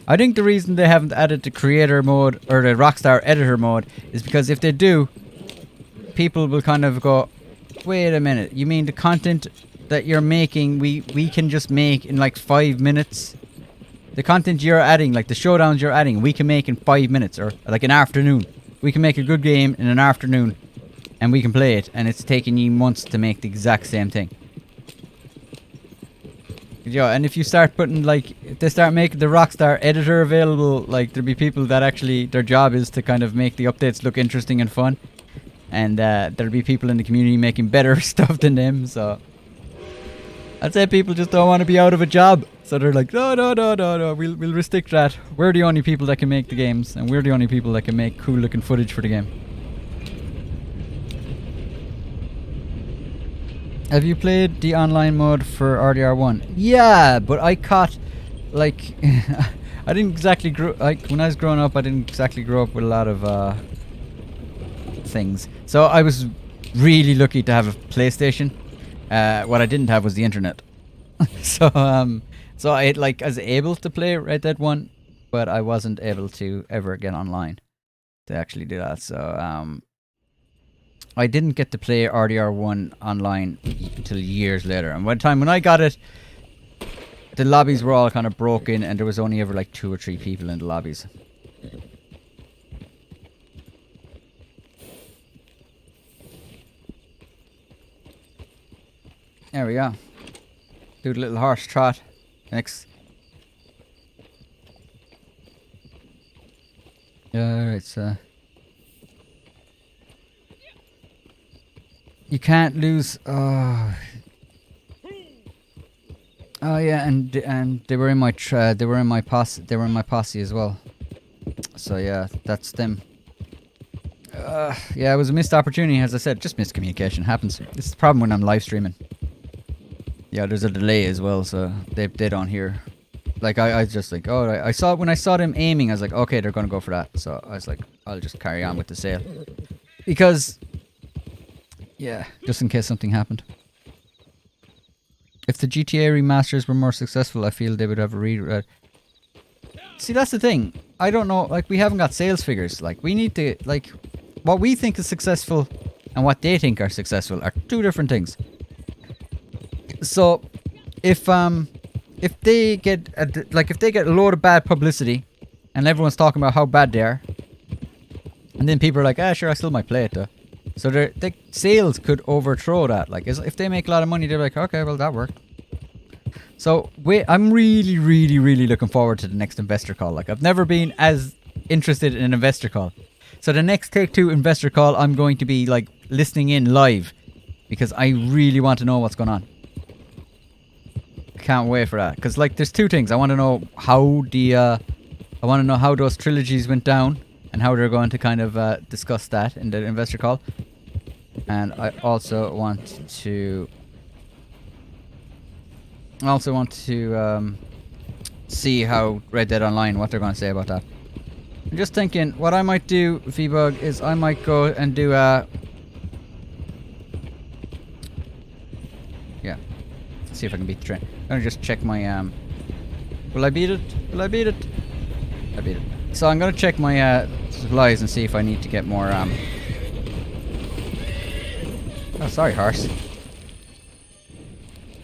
S1: I think the reason they haven't added the creator mode or the Rockstar editor mode is because if they do, people will kind of go, wait a minute, you mean the content that you're making, we can just make in like 5 minutes? The content you're adding, like the showdowns you're adding, we can make in 5 minutes or like an afternoon. We can make a good game in an afternoon and we can play it, and it's taking you months to make the exact same thing. Yeah, and if you start putting, like, if they start making the Rockstar editor available, like, there'll be people that actually, their job is to kind of make the updates look interesting and fun. And there'll be people in the community making better stuff than them, so. I'd say people just don't want to be out of a job. So they're like, no, we'll restrict that. We're the only people that can make the games, and we're the only people that can make cool looking footage for the game. Have you played the online mode for RDR1? Yeah, but I caught, like, I didn't exactly grow, like, when I was growing up, I didn't exactly grow up with a lot of things. So I was really lucky to have a PlayStation. What I didn't have was the internet. So I, like, I was able to play Red Dead 1, but I wasn't able to ever get online to actually do that. So, I didn't get to play RDR1 online until years later. And by the time when I got it, the lobbies were all kind of broken and there was only ever like 2 or 3 people in the lobbies. There we go. Do the little horse trot. Next. Yeah, it's you can't lose. Oh yeah, and they were in my posse as well. So yeah, that's them. Yeah, it was a missed opportunity, as I said. Just miscommunication happens. It's the problem when I'm live streaming. Yeah, there's a delay as well, so they don't hear. Like I just like, oh, I saw when I saw them aiming, I was like, okay, they're gonna go for that. So I was like, I'll just carry on with the sale because. Yeah, just in case something happened. If the GTA remasters were more successful, I feel they would have a See, that's the thing. I don't know, like, we haven't got sales figures. Like, we need to, like, what we think is successful and what they think are successful are 2 different things. So, if they get, if they get a load of bad publicity and everyone's talking about how bad they are, and then people are like, ah, sure, I still might play it though. So their sales could overthrow that. Like, if they make a lot of money, they're like, okay, well, that worked. So I'm really, really, really looking forward to the next investor call. Like, I've never been as interested in an investor call. So the next Take-Two investor call, I'm going to be, like, listening in live because I really want to know what's going on. Can't wait for that. Because, like, there's two things. I want to know how I want to know how those trilogies went down and how they're going to kind of discuss that in the investor call. And I also want to see how Red Dead Online, what they're going to say about that. I'm just thinking, what I might do, V-Bug, is I might go and do yeah. Let's see if I can beat the train. I'm gonna just check my will I beat it? Will I beat it? I beat it. So I'm gonna check my supplies and see if I need to get more oh, sorry, horse.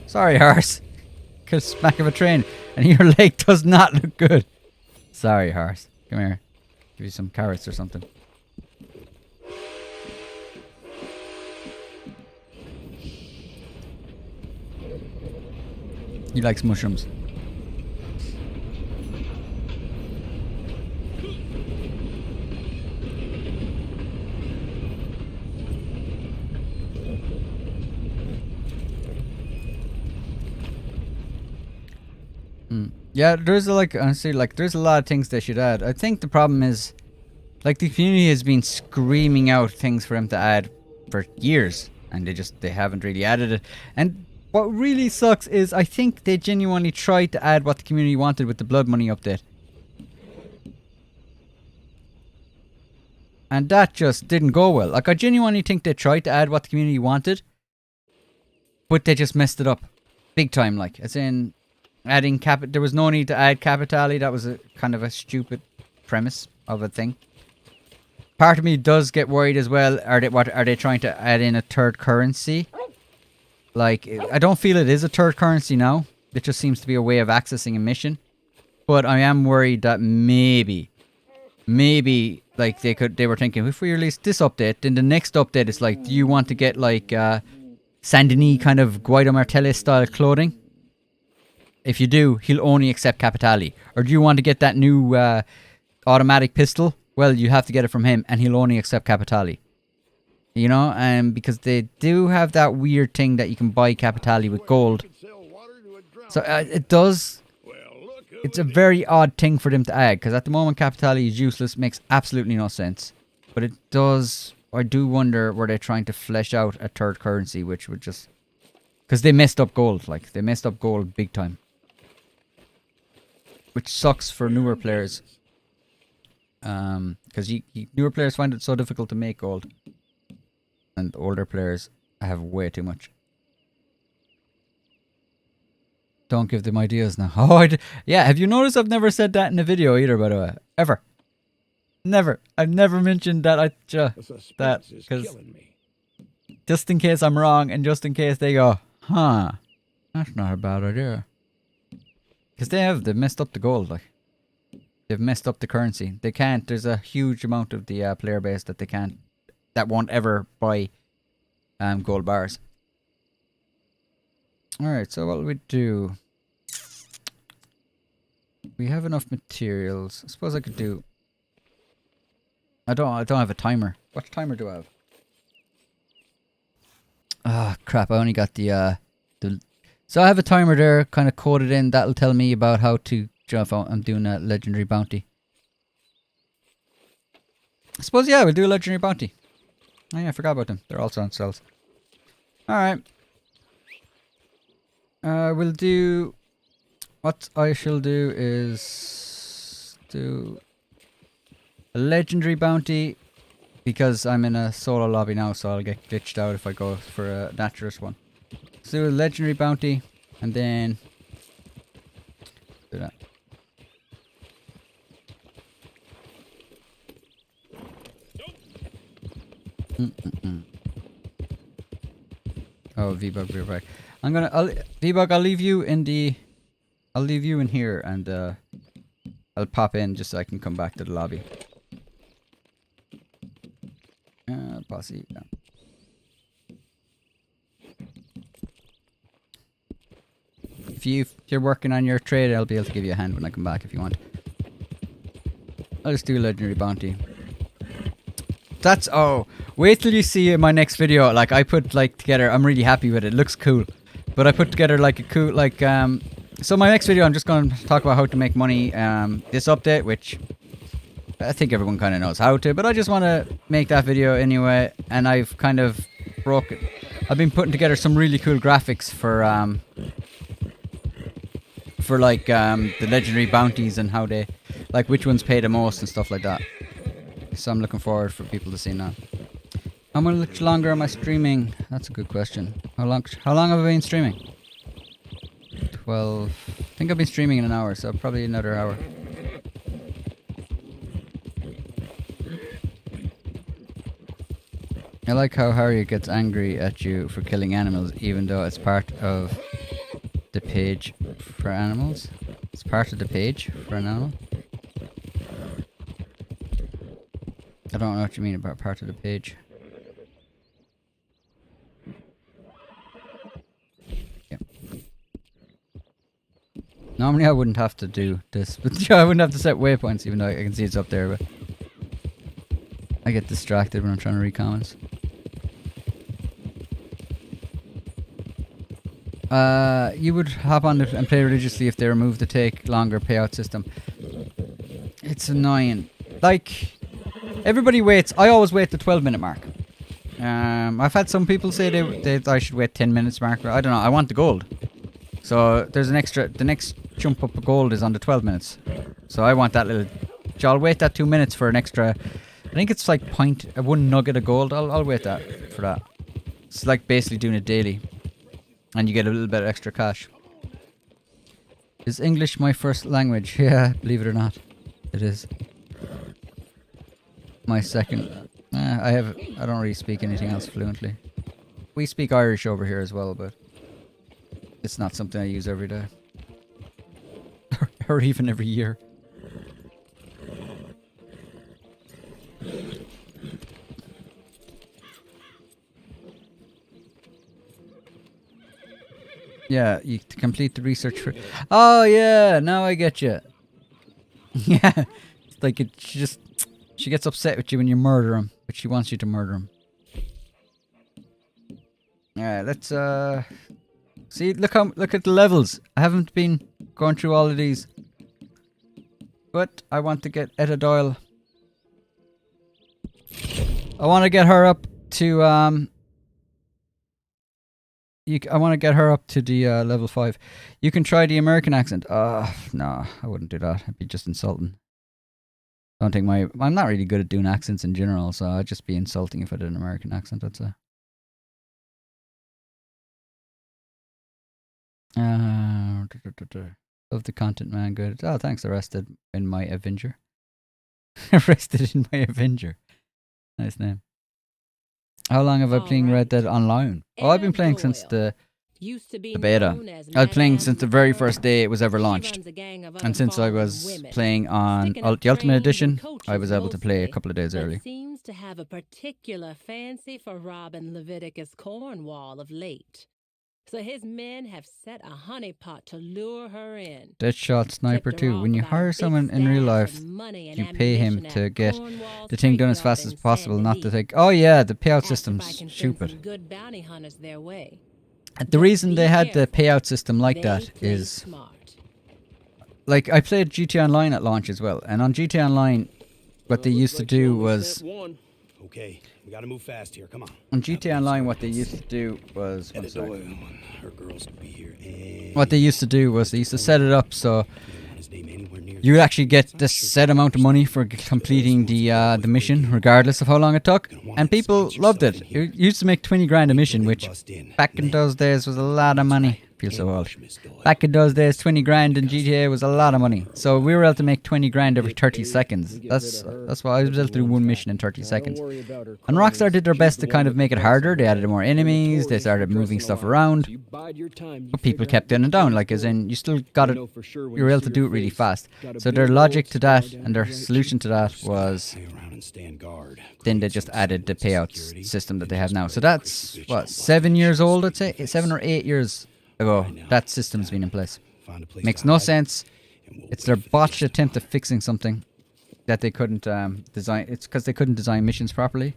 S1: Sorry, horse. Cause smack of a train and your leg does not look good. Sorry, horse. Come here. Give you some carrots or something. He likes mushrooms. Yeah, there's like, honestly, like, there's a lot of things they should add. I think the problem is, like, the community has been screaming out things for them to add for years, and they haven't really added it. And what really sucks is I think they genuinely tried to add what the community wanted with the Blood Money update. And that just didn't go well. Like, I genuinely think they tried to add what the community wanted, but they just messed it up. Big time, like. As in, adding there was no need to add Capitali. That was a kind of a stupid premise of a thing. Part of me does get worried as well. Are they trying to add in a third currency? Like, I don't feel it is a third currency now. It just seems to be a way of accessing a mission. But I am worried that maybe, like, they were thinking, if we release this update, then the next update is like, do you want to get, like, Saint-Denis kind of Guido Martelli style clothing? If you do, he'll only accept Capitali. Or do you want to get that new automatic pistol? Well, you have to get it from him, and he'll only accept Capitali. You know, because they do have that weird thing that you can buy Capitali with gold. So it does. It's a very odd thing for them to add, because at the moment Capitali is useless, makes absolutely no sense. But it does. I do wonder, were they trying to flesh out a third currency, which would just, because they messed up gold. Like, they messed up gold big time, which sucks for newer players. Because newer players find it so difficult to make gold. And older players have way too much. Don't give them ideas now. Oh, yeah, have you noticed I've never said that in a video either, by the way? Ever. Never. I've never mentioned that because just in case I'm wrong and just in case they go, huh, that's not a bad idea. Because they've messed up the gold, like. They've messed up the currency. They can't, there's a huge amount of the player base that that won't ever buy gold bars. Alright, so what will we do? We have enough materials. I suppose I could do... I don't have a timer. What timer do I have? Ah, crap, I only got the... So I have a timer there, kind of coded in. That'll tell me about how to... if I'm doing a legendary bounty. I suppose, yeah, we'll do a legendary bounty. Oh yeah, I forgot about them. They're also on cells. Alright. We'll do... What I shall do is... do... a legendary bounty. Because I'm in a solo lobby now, so I'll get glitched out if I go for a naturalist one. Let's do a legendary bounty. And then... do that. Oh, V-Bug, we're back. V-Bug, I'll leave you in here, and I'll pop in just so I can come back to the lobby. Posse, yeah. If you're working on your trade, I'll be able to give you a hand when I come back if you want. I'll just do a legendary bounty. That's, oh, wait till you see my next video. Like, I put, like, together, I'm really happy with it. It looks cool. But I put together like a cool, like, so my next video I'm just going to talk about how to make money, this update, which I think everyone kind of knows how to, but I just want to make that video anyway, and I've kind of I've been putting together some really cool graphics for like, the legendary bounties and how they, like, which ones pay the most and stuff like that. So I'm looking forward for people to see that. How much longer am I streaming? That's a good question. How long have I been streaming? 12. I think I've been streaming in an hour, so probably another hour. I like how Harriet gets angry at you for killing animals, even though it's part of the page for animals. It's part of the page for an animal. I don't know what you mean about part of the page. Yeah. Normally I wouldn't have to do this, but I wouldn't have to set waypoints, even though I can see it's up there, but I get distracted when I'm trying to read comments. You would hop on and play religiously if they remove the take longer payout system. It's annoying. Like, everybody waits. I always wait the 12-minute mark. I've had some people say I should wait 10 minutes mark. I don't know. I want the gold. So there's an extra. The next jump up of gold is on the 12 minutes. So I want that little. So I'll wait that 2 minutes for an extra. I think it's like 1 nugget of gold. I'll wait that for that. It's like basically doing it daily. And you get a little bit of extra cash. Is English my first language? Yeah, believe it or not. It is. My second. I don't really speak anything else fluently. We speak Irish over here as well, but it's not something I use every day. Or even every year. Yeah, you complete the research for... Oh, yeah, now I get you. Yeah, it's like she gets upset with you when you murder him, but she wants you to murder him. Alright, let's, see, look at the levels. I haven't been going through all of these. But I want to get Etta Doyle. I want to get her up to, I want to get her up to the level 5. You can try the American accent. No, I wouldn't do that. It'd be just insulting. I don't think I'm not really good at doing accents in general, so I'd just be insulting if I did an American accent, I'd say. Love the content, man. Good. Oh, thanks. Arrested in my Avenger. Arrested in my Avenger. Nice name. How long have I been playing Red Dead Online? Oh, I've been playing since the beta. I was playing since the very first day it was ever launched. And since I was playing on the Ultimate Edition, I was able to play a couple of days early.
S4: Seems to have a particular fancy for robbing Leviticus Cornwall of late. So his men have set a honeypot to lure her in.
S1: Deadshot Sniper 2. When you hire someone in real life, you pay him to get the thing done as fast as possible, not to think, oh yeah, the payout system's stupid.
S4: Good bounty hunters their way.
S1: The reason they had the payout system like that is... Like, I played GTA Online at launch as well, and on GTA Online, what they used to do was...
S2: Okay, we gotta move fast here. Come on.
S1: On GTA Online, what they used to do was...
S2: Her girls could be here.
S1: What they used to do was they used to set it up so you actually get this set amount of money for completing the mission, regardless of how long it took. And people loved it. It used to make 20 grand a mission, which back in those days was a lot of money. I feel so old. Back in those days, 20 grand in GTA was a lot of money. So we were able to make 20 grand every 30 seconds. That's why I was able to do one mission in 30 seconds. And Rockstar did their best to kind of make it harder. They added more enemies. They started moving stuff around. But people kept down and down. Like, as in, you still got it. You were able to do it really fast. So their logic to that and their solution to that was then they just added the payouts system that they have now. So that's, what, 7 years old, I'd say? 7 or 8 years ago, that system's been in place. Makes no sense. It's their botched attempt at fixing something that they couldn't design. It's because they couldn't design missions properly,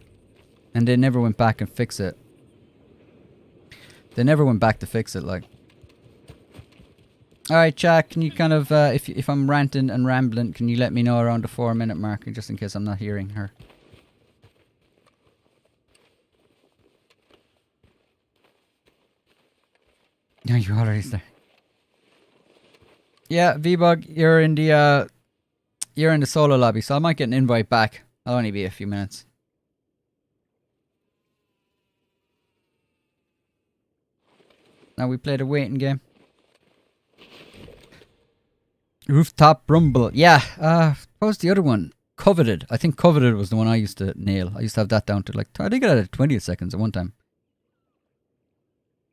S1: and they never went back and fix it. They never went back to fix it, like. Alright, chat, can you kind of, if I'm ranting and rambling, can you let me know around the 4-minute mark, just in case I'm not hearing her? No, you already there. Yeah, V-Bug, you're in the solo lobby, so I might get an invite back. I'll only be a few minutes. Now we played a waiting game. Rooftop Rumble. Yeah, what was the other one? Coveted. I think Coveted was the one I used to nail. I used to have that down to like, I think I had 20 seconds at one time.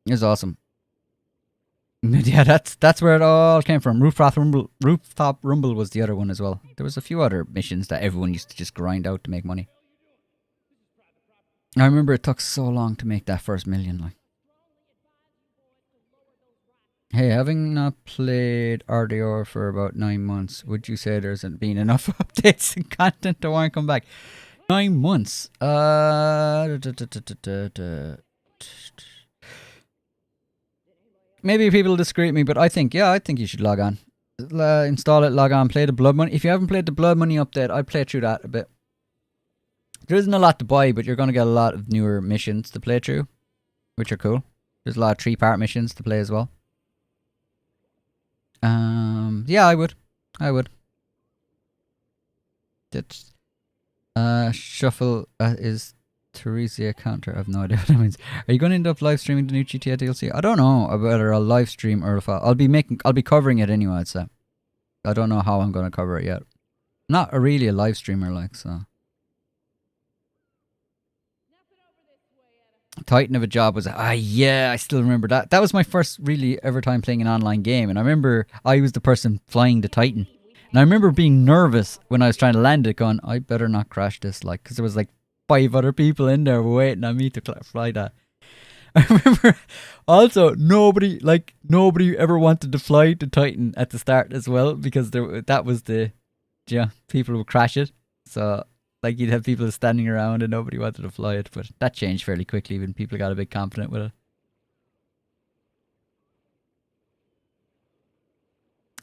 S1: It was awesome. Yeah, that's where it all came from. Rooftop Rumble was the other one as well. There was a few other missions that everyone used to just grind out to make money. I remember it took so long to make that first million. Like, hey, having not played RDR for about 9 months, would you say there's been enough updates and content to want to come back? 9 months. Maybe people disagree with me, but I think you should log on. Install it, log on, play the Blood Money. If you haven't played the Blood Money update, I'd play through that a bit. There isn't a lot to buy, but you're going to get a lot of newer missions to play through, which are cool. There's a lot of 3-part missions to play as well. Yeah, I would. That's shuffle is Theresia counter. I have no idea what that means. Are you going to end up live streaming the new GTA DLC? I don't know whether I'll live stream or if I'll be covering it anyway. I'd say. I don't know how I'm going to cover it yet. Not really a live streamer, like, so. Titan of a job was yeah, I still remember that. That was my first really ever time playing an online game, and I remember I was the person flying the Titan, and I remember being nervous when I was trying to land it, going, I better not crash this, like, because there was like 5 other people in there waiting on me to fly that. I remember also nobody ever wanted to fly the Titan at the start as well, because that was people would crash it, so. Like, you'd have people standing around and nobody wanted to fly it, but that changed fairly quickly when people got a bit confident with it.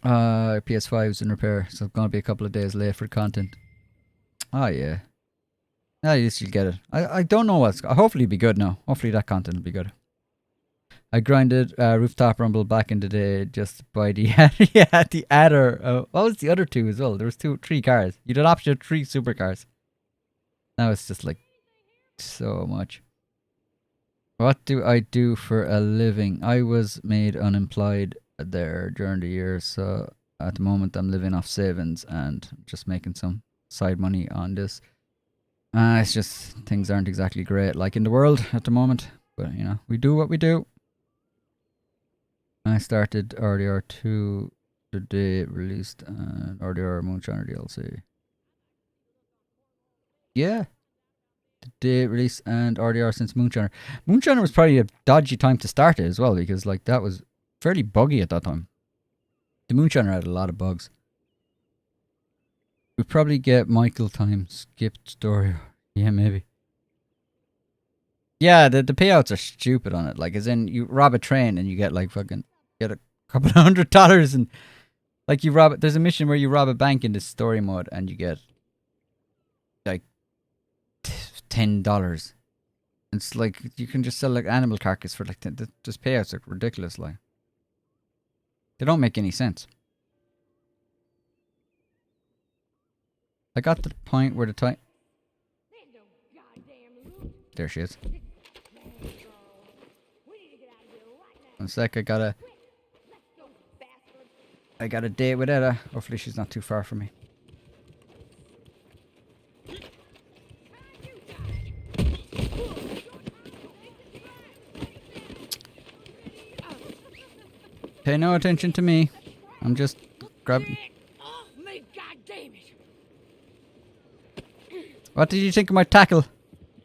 S1: PS5 is in repair, so it's going to be a couple of days late for content. Oh, yeah. At least you'll get it. I don't know hopefully it'll be good now. Hopefully that content will be good. I grinded Rooftop Rumble back in the day just by the the adder. What was the other 2 as well? There was 3 cars. You had an option of 3 supercars. Now it's just like so much. What do I do for a living? I was made unemployed there during the year, so at the moment I'm living off savings and just making some side money on this. It's just things aren't exactly great like in the world at the moment, but you know, we do what we do. I started RDR 2 the day it released and RDR Moonshiner DLC. Yeah. The day release and RDR since Moonshiner. Moonshiner was probably a dodgy time to start it as well, because like that was fairly buggy at that time. The Moonshiner had a lot of bugs. We'd probably get Michael time skipped story. Yeah, maybe. Yeah, the payouts are stupid on it. Like, as in, you rob a train and you get like fucking get a couple of $100, and like there's a mission where you rob a bank in this story mode and you get like $10. It's like you can just sell like animal carcass for like just payouts are ridiculous. Like, they don't make any sense. I got to the point where the time. There she is. 1 sec, I got a date with Etta. Hopefully she's not too far from me. Pay no attention to me. I'm just grabbing. What did you think of my tackle?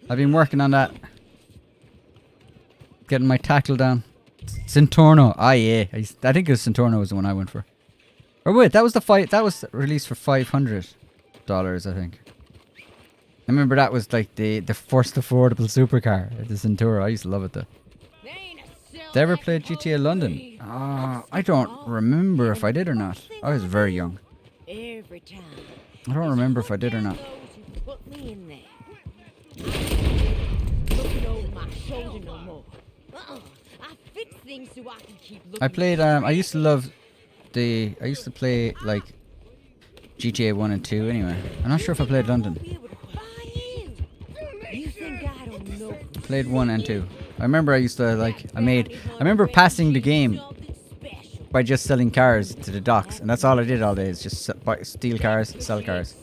S1: I've been working on that. Getting my tackle down. Centorno. Ah, yeah. I think it was Centorno was the one I went for. Oh, wait. That was the fight. That was released for $500, I think. I remember that was like the first affordable supercar. The Centauro. I used to love it though.
S4: There ain't a
S1: Did I ever play GTA London? I don't remember if I did or not. I was very young.
S3: Every time.
S1: I don't remember if I did or not.
S3: Put me in there. Looking over my shoulder no more. I fix things so I can keep looking.
S1: I played, I used to love I used to play, like, GTA 1 and 2 anyway. I'm not sure if I played London.
S3: You think I don't know?
S1: Played 1 and 2. I remember I used to, like, I remember passing the game by just selling cars to the docks. And that's all I did all day, is just steal cars, sell cars.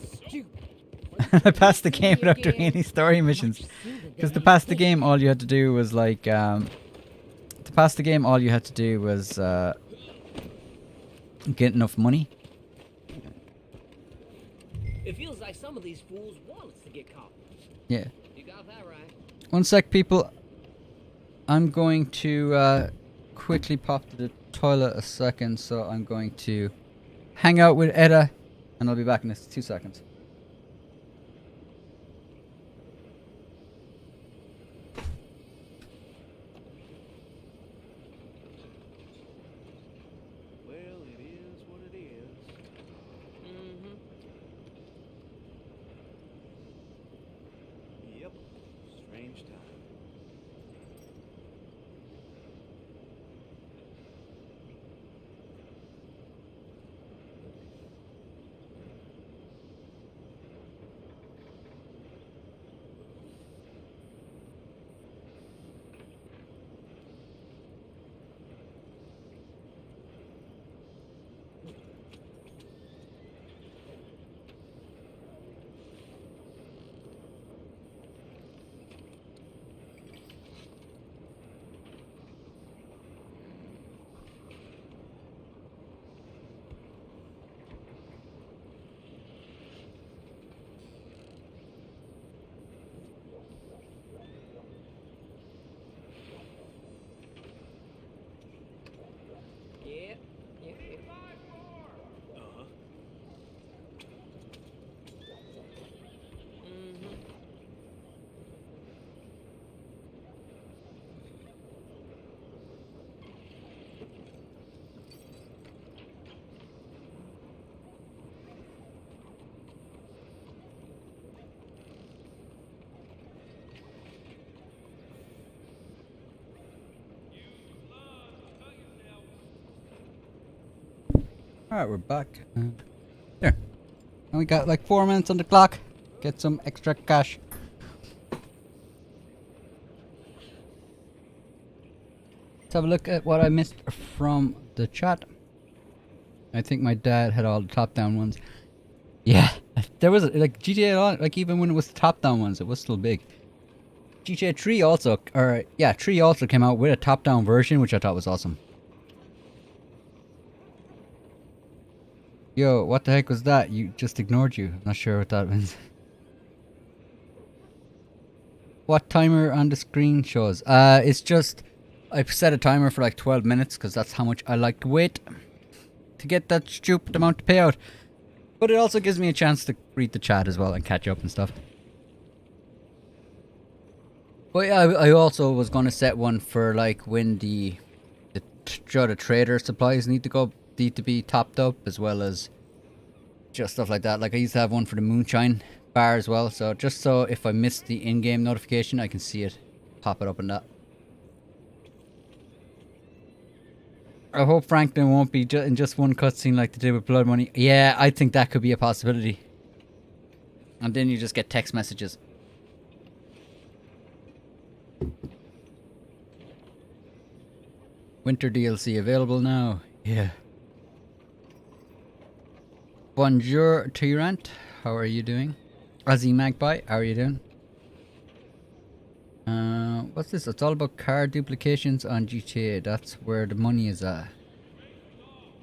S1: I passed the game without doing any story missions. Because to pass the game, all you had to do was, like, get enough money.
S5: It feels like some of these fools want us to get caught.
S1: Yeah.
S5: You got that right.
S1: One sec, people. I'm going to quickly pop to the toilet a second, so I'm going to hang out with Edda, and I'll be back in 2 seconds.
S5: Well, it is what it is. Yep. Strange time. Yep. Yep. Uh-huh.
S1: Alright, we're back. There. And we got like 4 minutes on the clock. Get some extra cash. Let's have a look at what I missed from the chat. I think my dad had all the top-down ones. Yeah, there was like GTA, like even when it was the top-down ones, it was still big. GTA 3 also, 3 also came out with a top-down version, which I thought was awesome. Yo, what the heck was that? You just ignored you. I'm not sure what that means. What timer on the screen shows? It's just, I set a timer for like 12 minutes because that's how much I like to wait to get that stupid amount to pay out. But it also gives me a chance to read the chat as well and catch up and stuff. But yeah, I also was going to set one for like when the trader supplies need to be topped up, as well as just stuff like that. Like I used to have one for the moonshine bar as well, so just so if I miss the in-game notification, I can see it, pop it up in that. I hope Franklin won't be in just one cutscene like they did with Blood Money. Yeah, I think that could be a possibility. And then you just get text messages. Winter DLC available now. Yeah. Bonjour, Tyrant. How are you doing? Aussie Magpie, how are you doing? What's this? It's all about car duplications on GTA. That's where the money is at.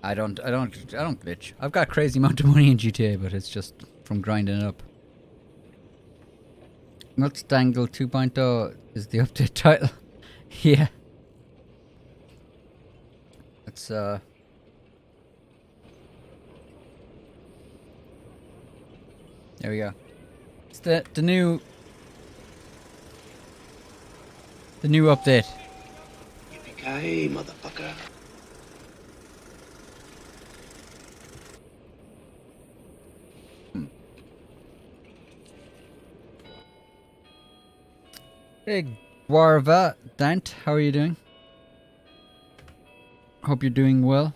S1: I don't glitch. I've got crazy amount of money in GTA, but it's just from grinding it up. Nuts Dangle 2.0 is the update title. Yeah. It's there we go. It's the new update.
S6: Yippee-ki-yay, motherfucker.
S1: Hey, Warva, Dant, how are you doing? Hope you're doing well.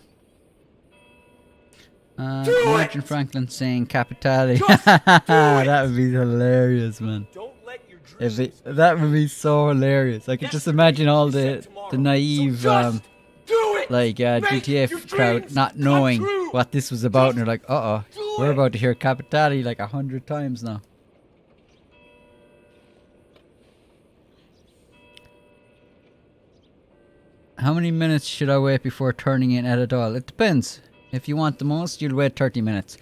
S1: Imagine Franklin saying Capitale. That would be hilarious, man.
S5: Don't let your dreams
S1: That would be so hilarious. I could just imagine all the naive like GTA crowd not knowing what this was about, and they're like, uh-oh, we're about to hear Capitale like 100 times now. How many minutes should I wait before turning in edit all? It depends. If you want the most, you'll wait 30 minutes.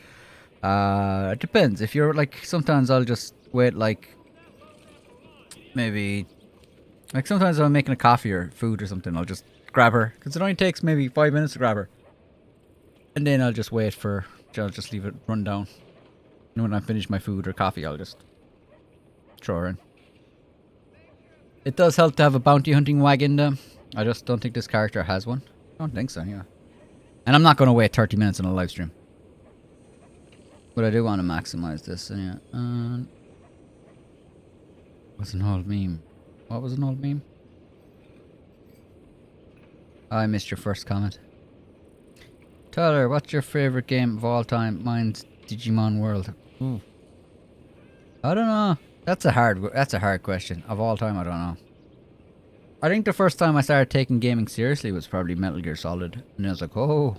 S1: It depends. If you're like, sometimes I'll just wait like, maybe, like sometimes I'm making a coffee or food or something, I'll just grab her. Because it only takes maybe 5 minutes to grab her. And then I'll just wait for, I'll just leave it run down. And when I finish my food or coffee, I'll just throw her in. It does help to have a bounty hunting wagon though. I just don't think this character has one. I don't think so, yeah. And I'm not going to wait 30 minutes on a live stream. But I do want to maximize this. And yeah. What's an old meme? What was an old meme? Oh, I missed your first comment. Tyler, what's your favorite game of all time? Mine's Digimon World. Ooh. I don't know. That's a hard question. Of all time, I don't know. I think the first time I started taking gaming seriously was probably Metal Gear Solid. And I was like, oh.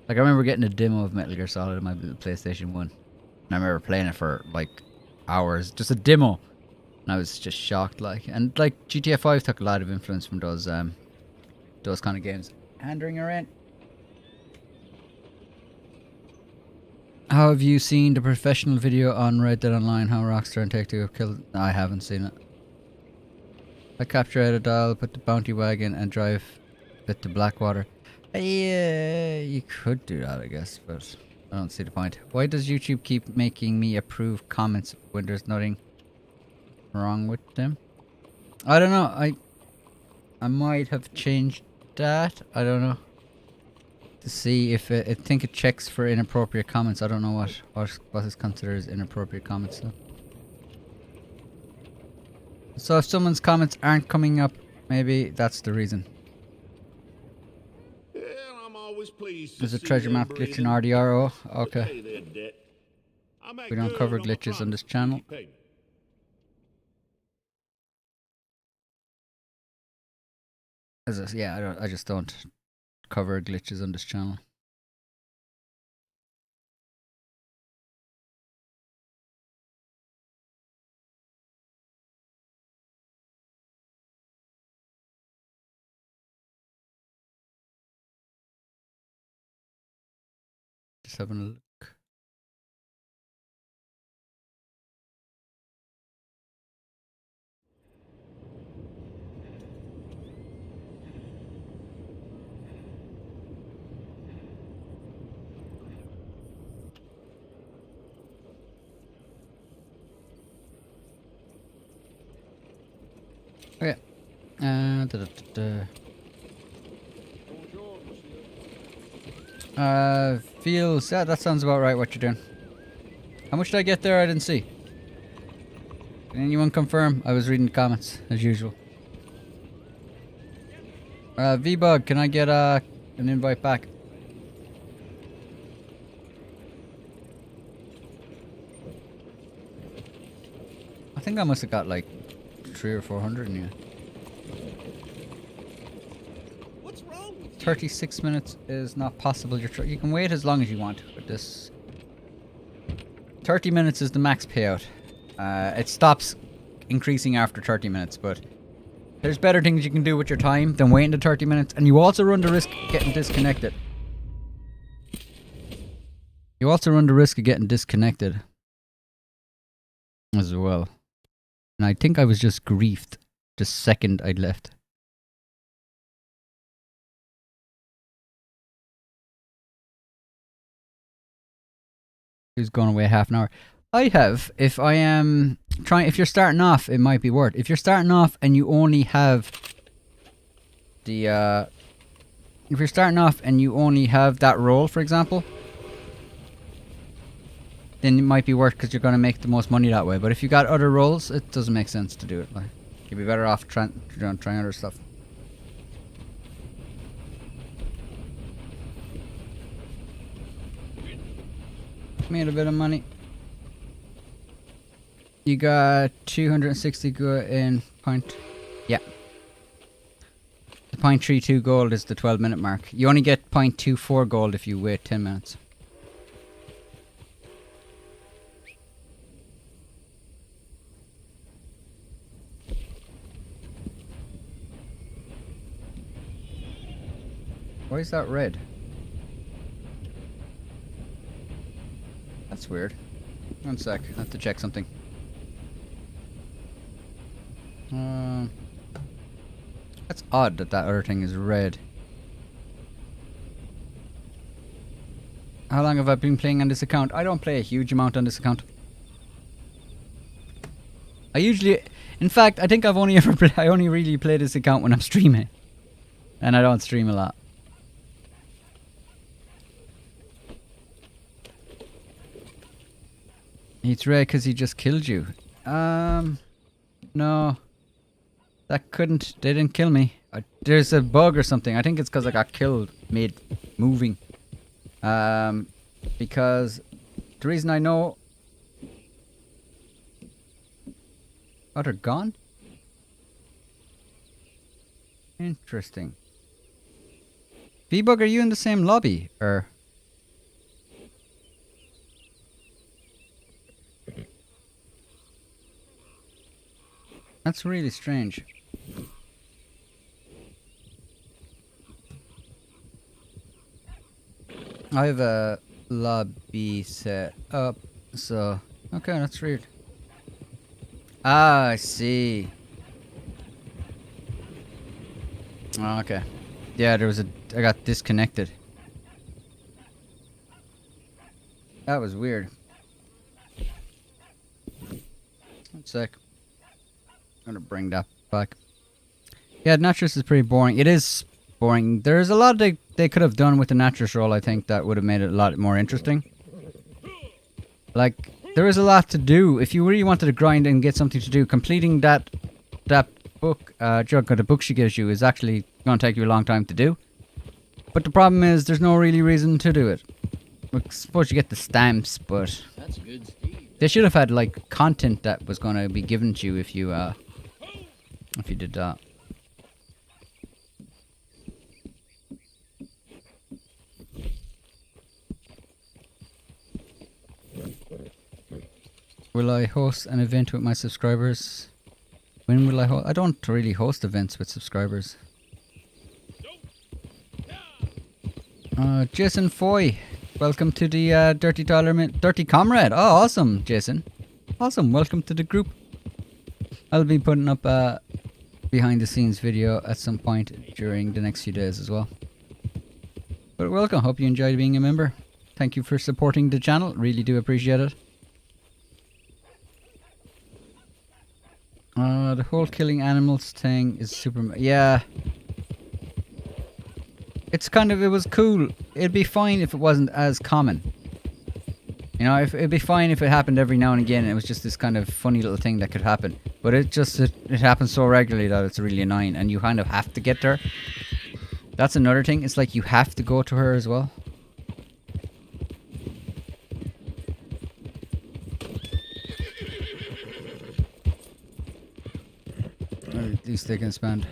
S1: Like, I remember getting a demo of Metal Gear Solid on my PlayStation 1. And I remember playing it for, like, hours. Just a demo. And I was just shocked, like. And, like, GTA 5 took a lot of influence from those kind of games. Handing her in. How have you seen the professional video on Red Dead Online? How Rockstar and Take-Two have killed... No, I haven't seen it. I capture out a dial, put the bounty wagon, and drive it to Blackwater. Yeah, you could do that, I guess, but I don't see the point. Why does YouTube keep making me approve comments when there's nothing wrong with them? I don't know. I might have changed that. I don't know. To see if I think it checks for inappropriate comments. I don't know what is considered as inappropriate comments though. So if someone's comments aren't coming up, maybe that's the reason.
S2: Yeah, I'm always pleased.
S1: There's a treasure map glitch in RDRO. Okay. We don't cover glitches on this channel. Yeah, I just don't cover glitches on this channel. Just having a look. Okay. Feels... Yeah, that sounds about right what you're doing. How much did I get there? I didn't see. Can anyone confirm? I was reading the comments, as usual. V-Bug, can I get an invite back? I think I must have got like 300 or 400 in here. 36 minutes is not possible. You can wait as long as you want with this. 30 minutes is the max payout. It stops increasing after 30 minutes, but there's better things you can do with your time than waiting to 30 minutes, and you also run the risk of getting disconnected. You also run the risk of getting disconnected as well. And I think I was just griefed the second I left. Who's gone away half an hour? I have. If I am trying, if you're starting off, it might be worth. If you're starting off and you only have the if you're starting off and you only have that role, for example, then it might be worth because you're going to make the most money that way. But if you got other roles, it doesn't make sense to do it. Like, you'd be better off trying other stuff. Made a bit of money. You got 260 good in point. Yeah. The 0.32 gold is the 12-minute mark. You only get 0.24 gold if you wait 10 minutes. Why is that red? That's weird. One sec, I have to check something. That's odd that other thing is red. How long have I been playing on this account? I don't play a huge amount on this account. I usually, in fact, I think I've only ever I only really play this account when I'm streaming. And I don't stream a lot. It's red because he just killed you. No. That couldn't... They didn't kill me. There's a bug or something. I think it's because I got killed mid-moving. Because... The reason I know... Oh, they're gone? Interesting. V-Bug, are you in the same lobby? Or... That's really strange. I have a lobby set up, so... Okay, that's weird. Ah, I see. Oh, okay. Yeah, there was a... I got disconnected. That was weird. One sec. I'm gonna bring that back. Yeah, Naturus is pretty boring. It is boring. There's a lot they could have done with the Naturus role, I think, that would have made it a lot more interesting. Like, there is a lot to do. If you really wanted to grind and get something to do, completing that book, jug, or the book she gives you is actually gonna take you a long time to do. But the problem is, there's no really reason to do it. I suppose you get the stamps, but...
S5: That's good, Steve.
S1: They should have had, like, content that was gonna be given to you if you did that. Will I host an event with my subscribers? When will I host? I don't really host events with subscribers. Jason Foy, welcome to the Dirty Comrade. Oh, awesome, Jason. Awesome, welcome to the group. I'll be putting up a behind the scenes video at some point during the next few days as well. But welcome, hope you enjoyed being a member. Thank you for supporting the channel, really do appreciate it. The whole killing animals thing is super... Yeah. It's kind of... It was cool. It'd be fine if it wasn't as common. You know, it'd be fine if it happened every now and again and it was just this kind of funny little thing that could happen. But it happens so regularly that it's really annoying and you kind of have to get there. That's another thing. It's like you have to go to her as well. At least they can spend.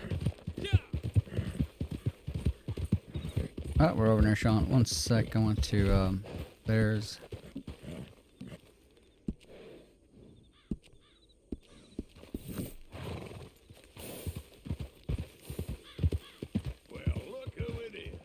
S1: Oh, we're over near Sean. One sec, I want to, there's...
S2: Well, look who it is.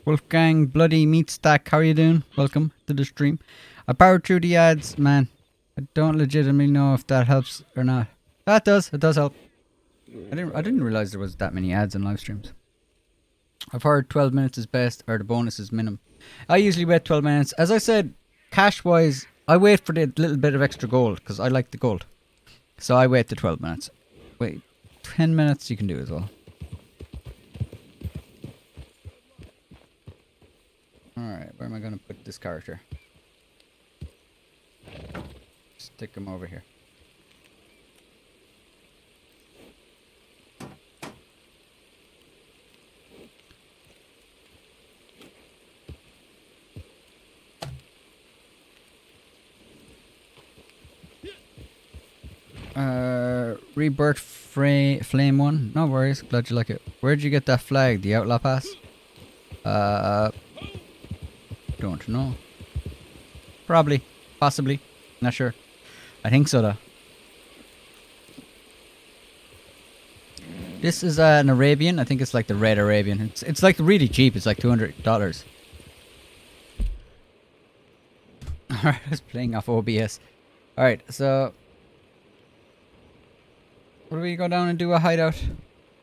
S1: Wolfgang Bloody Meat Stack, how are you doing? Welcome to the stream. I powered through the ads, man. I don't legitimately know if that helps or not. That does. It does help. I didn't realize there was that many ads in live streams. I've heard 12 minutes is best, or the bonus is minimum. I usually wait 12 minutes. As I said, cash-wise, I wait for the little bit of extra gold, because I like the gold. So I wait the 12 minutes. Wait, 10 minutes you can do as well. Alright, where am I going to put this character? Stick him over here. Rebirth Flame 1. No worries, glad you like it. Where'd you get that flag? The Outlaw Pass? Don't know. Probably. Possibly. Not sure. I think so though. This is an Arabian. I think it's like the Red Arabian. It's like really cheap. It's like $200. Alright, I was playing off OBS. Alright, so... What do we go down and do a hideout? I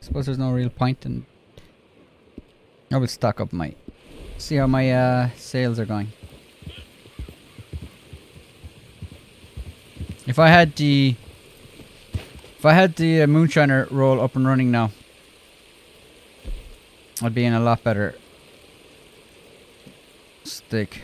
S1: suppose there's no real point in... I will stock up my... See how my sales are going. If I had the... If I had the Moonshiner roll up and running now, I'd be in a lot better stake.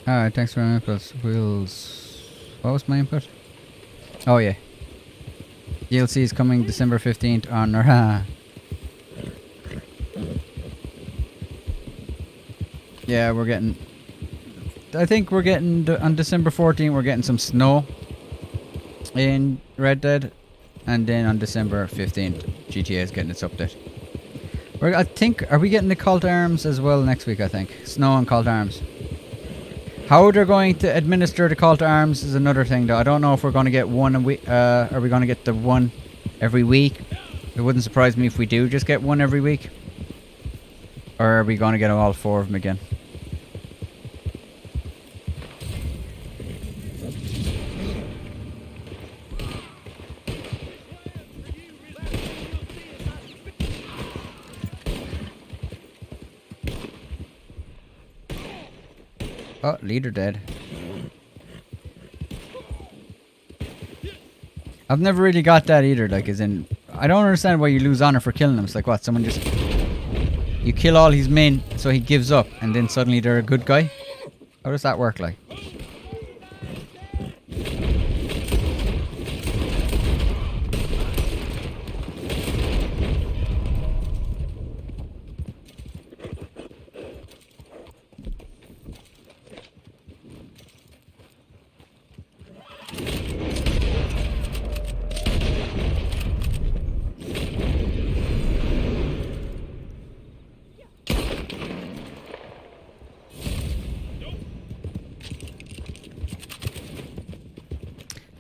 S1: Alright, thanks for my inputs. Wheels. What was my input? Oh yeah. DLC is coming December 15th on... Yeah, we're getting... I think we're getting... On December 14th, we're getting some snow in Red Dead. And then on December 15th, GTA is getting its update. I think... Are we getting the Cult Arms as well next week, I think? Snow and Cult Arms. How they're going to administer the call to arms is another thing though. I don't know if we're going to get one a week. Are we going to get the one every week? It wouldn't surprise me if we do just get one every week. Or are we going to get all 4 of them again? Oh, leader dead. I've never really got that either, like as in... I don't understand why you lose honor for killing him. It's like what, someone just... You kill all his men so he gives up and then suddenly they're a good guy? How does that work like?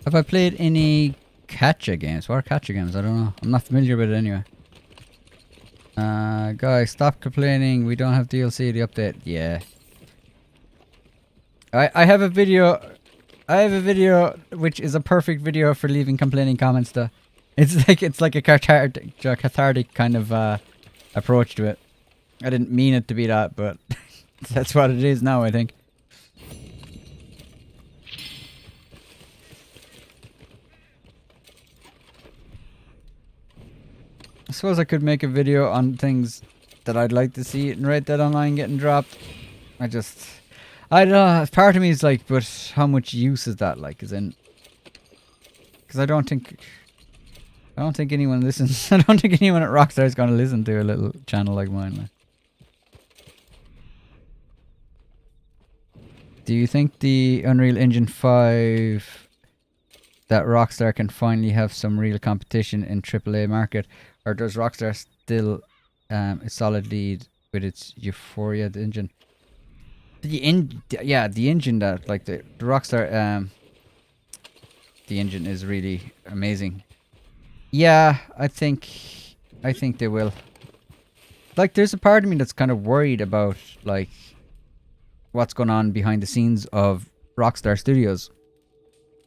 S1: Have I played any Catcha games? What are Catcha games? I don't know. I'm not familiar with it anyway. Guys, stop complaining. We don't have DLC, the update. Yeah. I have a video. I have a video which is a perfect video for leaving complaining comments though. It's like a cathartic kind of approach to it. I didn't mean it to be that, but that's what it is now, I think. I suppose I could make a video on things that I'd like to see in Red Dead Online getting dropped. I don't know, part of me is like, but how much use is that like, as in... Because I don't think anyone listens, I don't think anyone at Rockstar is going to listen to a little channel like mine. Like. Do you think the Unreal Engine 5 that Rockstar can finally have some real competition in AAA market? Or does Rockstar still a solid lead with its Euphoria engine? the engine that like the Rockstar the engine is really amazing. Yeah, I think they will. Like, there's a part of me that's kind of worried about like what's going on behind the scenes of Rockstar Studios,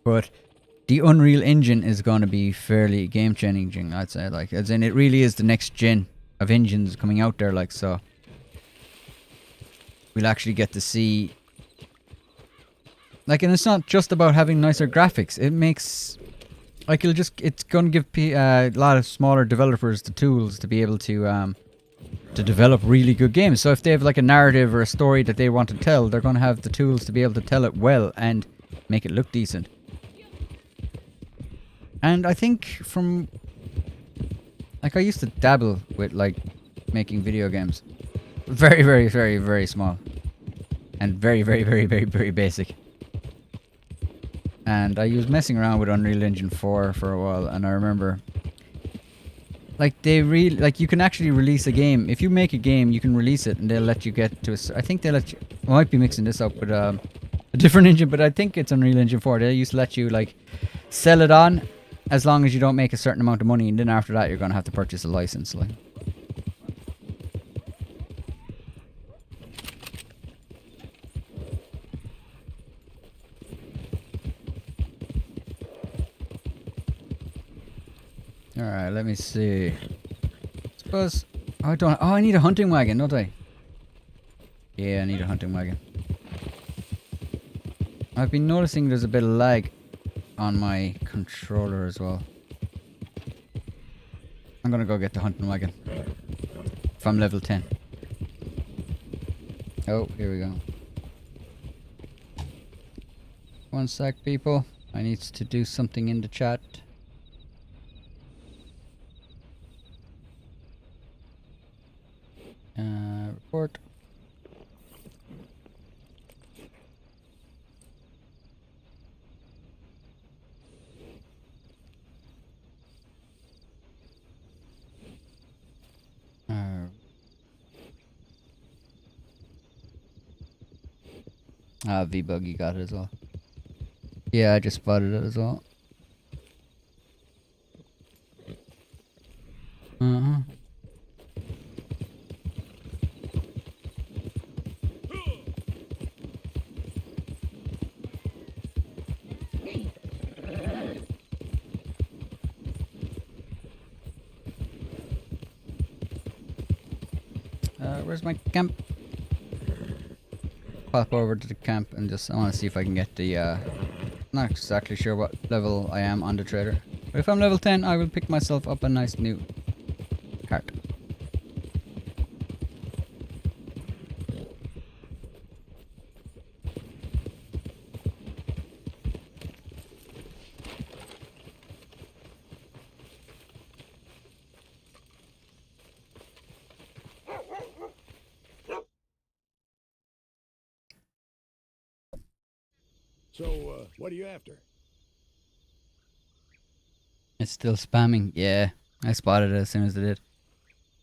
S1: but the Unreal Engine is going to be fairly game changing, I'd say. Like, as in, it really is the next gen of engines coming out there. Like, so we'll actually get to see. Like, and it's not just about having nicer graphics. It makes like it's going to give a lot of smaller developers the tools to be able to develop really good games. So if they have like a narrative or a story that they want to tell, they're going to have the tools to be able to tell it well and make it look decent. And I think from like, I used to dabble with like making video games. Very, very, very, very small. And very, very, very, very, very basic. And I was messing around with Unreal Engine 4 for a while, and I remember like they really like you can actually release a game. If you make a game, you can release it and they'll let you get to I think they let you, I might be mixing this up with a different engine, but I think it's Unreal Engine 4. They used to let you like sell it on as long as you don't make a certain amount of money, and then after that you're going to have to purchase a license. Like, alright, let me see. Suppose I don't. Oh, I need a hunting wagon, don't I? Yeah, I need a hunting wagon. I've been noticing there's a bit of lag on my controller as well. I'm gonna go get the hunting wagon. If I'm level 10. Oh, here we go. One sec, people. I need to do something in the chat. Report. V-Buggy got it as well. Yeah, I just spotted it as well. Uh-huh. Where's my camp? Pop over to the camp and just, I want to see if I can get the, not exactly sure what level I am on the trader. But if I'm level 10, I will pick myself up a nice new cart.
S2: So, what are you after?
S1: It's still spamming. Yeah, I spotted it as soon as it did.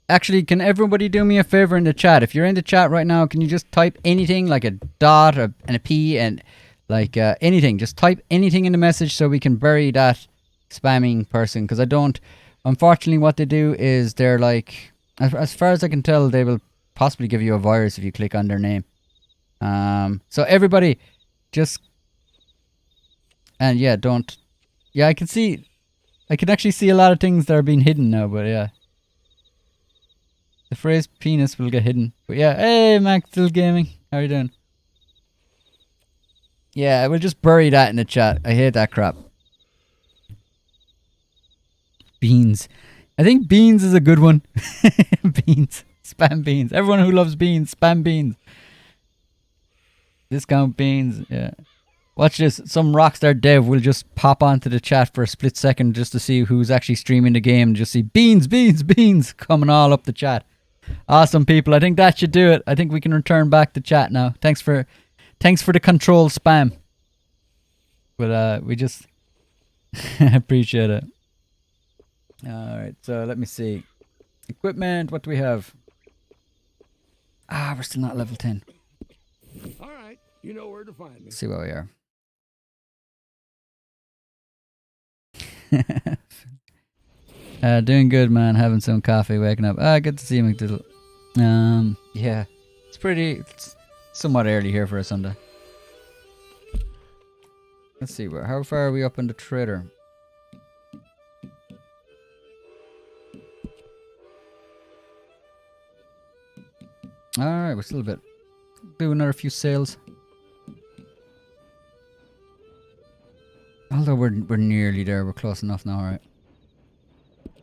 S1: Actually, can everybody do me a favor in the chat? If you're in the chat right now, can you just type anything like a dot and a P and like anything? Just type anything in the message so we can bury that spamming person. Because I don't... Unfortunately, what they do is they're like... As far as I can tell, they will possibly give you a virus if you click on their name. So everybody, just... And yeah, don't... Yeah, I can see... I can actually see a lot of things that are being hidden now, but yeah. The phrase penis will get hidden. But yeah, hey Max, still gaming. How are you doing? Yeah, we'll just bury that in the chat. I hate that crap. Beans. I think beans is a good one. Beans. Spam beans. Everyone who loves beans, spam beans. Discount beans, yeah. Watch this. Some Rockstar dev will just pop onto the chat for a split second just to see who's actually streaming the game and just see beans, beans, beans coming all up the chat. Awesome, people. I think that should do it. I think we can return back to chat now. Thanks for the control spam. But we just appreciate it. Alright, so let me see. Equipment, what do we have? Ah, we're still not level 10.
S2: All All right, you know where to find me.
S1: Let's see where we are. Doing good, man. Having some coffee, waking up. Good to see you, McDiddle. Yeah, it's somewhat early here for a Sunday. Let's see, how far are we up in the trader? Alright, we're still a bit. Do another few sales. Although we're nearly there, we're close enough now, alright.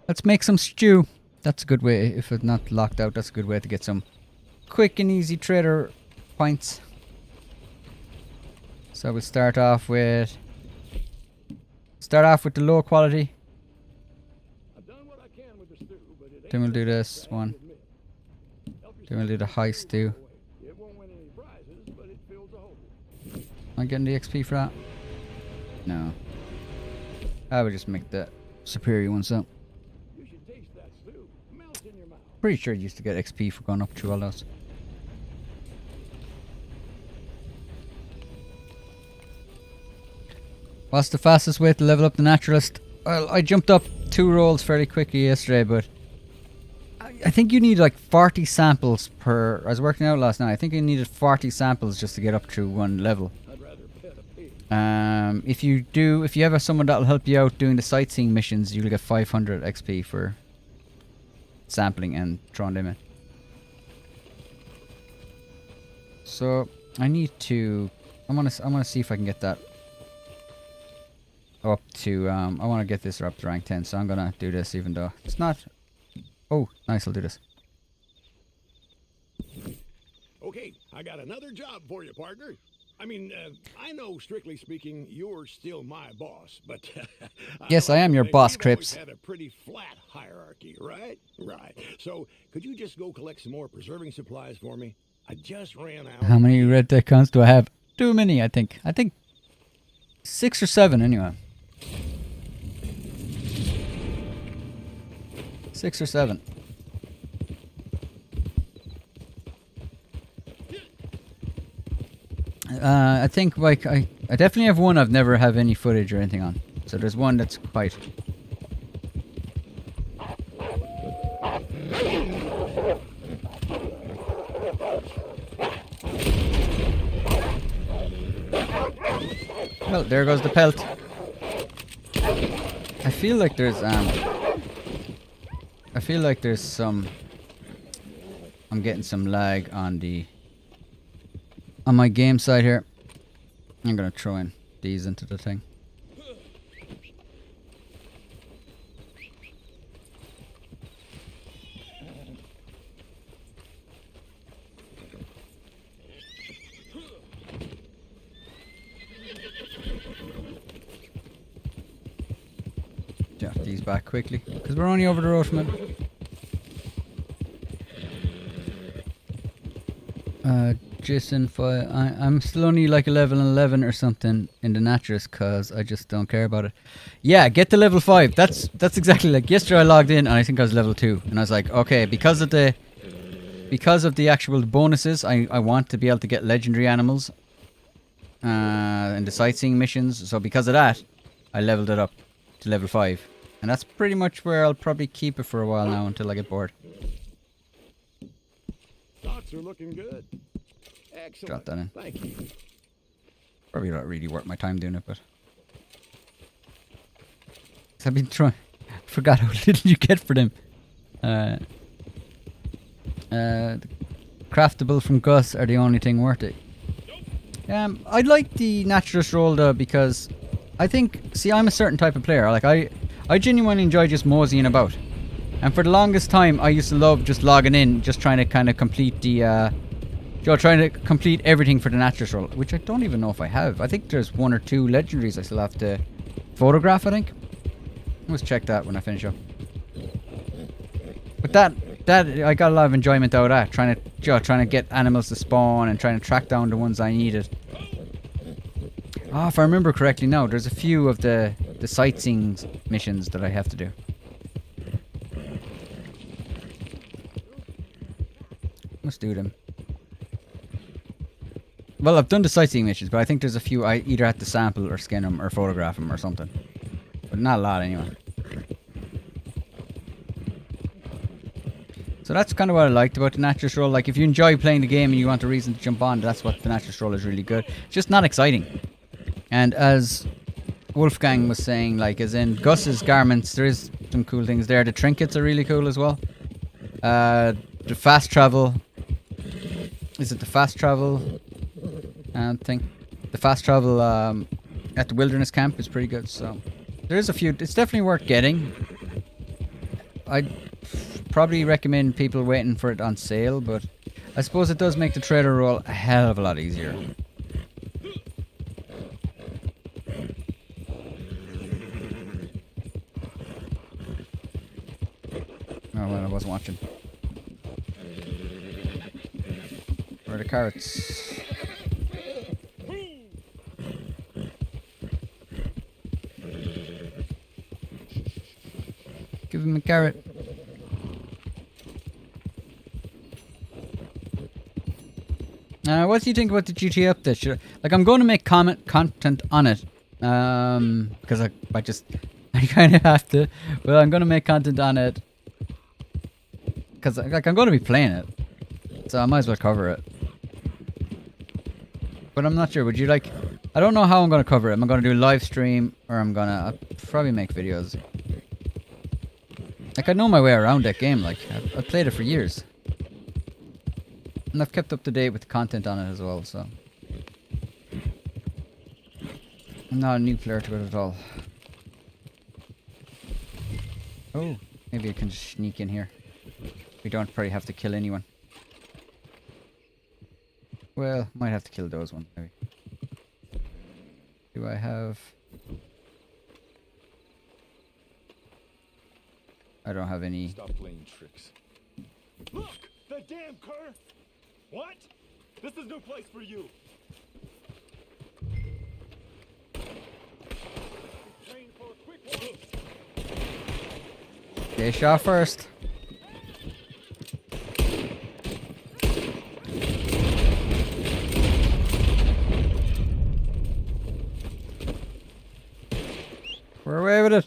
S1: Let's make some stew. That's a good way, if it's not locked out, that's a good way to get some quick and easy trader points. So we'll start off with the low quality.
S2: I've done what I can with the stew, but it ain't
S1: Then we'll do
S2: so
S1: this
S2: bad,
S1: one.
S2: Help
S1: Then we'll do the high stew.
S2: It won't win any prizes, but it fills a hole.
S1: Am I getting the XP for that? No. I would just make the superior one, so.
S2: You should taste that stew. Melts in your mouth.
S1: Pretty sure you used to get XP for going up through all those. What's the fastest way to level up the naturalist? Well, I jumped up 2 rolls fairly quickly yesterday, but I think you need like 40 samples per. I was working out last night. I think you needed 40 samples just to get up to 1 level.
S2: I'd rather pet a pig.
S1: If you have someone that'll help you out doing the sightseeing missions, you'll get 500 XP for sampling and throwing them in. So I need to. I want to see if I can get that up to. I want to get this up to rank 10. So I'm gonna do this, even though it's not. Oh, nice! I'll do this.
S2: Okay, I got another job for you, partner. I mean, I know, strictly speaking, you're still my boss, but
S1: Yes, I am your boss,
S2: we've always
S1: Crips.
S2: had a pretty flat hierarchy, right? Right. So, could you just go collect some more preserving supplies for me? I just ran out.
S1: How many red deck counts do I have? Too many, I think. 6 or 7 anyway. 6 or 7. I think like I definitely have one I've never have any footage or anything on. So there's one that's quite. Well, there goes the pelt. I feel like there's some. I'm getting some lag on my game side here. I'm gonna throw in these into the thing. Drop these back quickly, because we're only over the road from it. Jason, I'm still only like a level 11 or something in the naturalist, because I just don't care about it. Yeah, get to level 5. That's exactly like yesterday I logged in and I think I was level 2. And I was like, okay, because of the actual bonuses, I want to be able to get legendary animals in the sightseeing missions. So because of that, I leveled it up to level 5. And that's pretty much where I'll probably keep it for a while now until I get bored.
S2: Stocks are looking good. Excellent.
S1: Drop that in.
S2: Thank you.
S1: Probably not really worth my time doing it, but I've been trying. Forgot how little you get for them. Craftable from Gus are the only thing worth it. I like the naturalist role though, because I think, see, I'm a certain type of player. Like I genuinely enjoy just moseying about, and for the longest time I used to love just logging in, just trying to kind of complete the trying to complete everything for the naturalist role, which I don't even know if I have. I think there's 1 or 2 legendaries I still have to photograph, I think. Let's check that when I finish up. But that I got a lot of enjoyment out of that, trying to get animals to spawn and trying to track down the ones I needed. If I remember correctly now, there's a few of the sightseeing missions that I have to do. Let's do them. Well, I've done the sightseeing missions, but I think there's a few I either had to sample or skin them or photograph them or something. But not a lot anyway. So that's kind of what I liked about the naturalist role. Like, if you enjoy playing the game and you want a reason to jump on, that's what the naturalist role is really good. It's just not exciting. And as Wolfgang was saying, like, as in Gus's garments, there is some cool things there. The trinkets are really cool as well. The fast travel. Is it the fast travel thing? The fast travel at the wilderness camp is pretty good. So there's a few. It's definitely worth getting. I'd probably recommend people waiting for it on sale, but I suppose it does make the trader role a hell of a lot easier. Oh, well, I wasn't watching. Where are the carrots? Give him a carrot. What do you think about the GTA update? Like, I'm going to make content on it, because I kind of have to. But I'm going to make content on it because, like, I'm going to be playing it, so I might as well cover it. But I'm not sure. Would you like? I don't know how I'm going to cover it. Am I going to do a live stream, or I'll probably make videos. Like, I know my way around that game. Like, I've played it for years. And I've kept up to date with the content on it as well, so. I'm not a new player to it at all. Oh, maybe I can just sneak in here. We don't probably have to kill anyone. Well, might have to kill those ones, maybe. Do I have... I don't have any...
S6: Stop playing tricks. Look! The damn cur! What? This is no place for you. Train for a quick walk.
S1: Okay, shot first. We're away with it.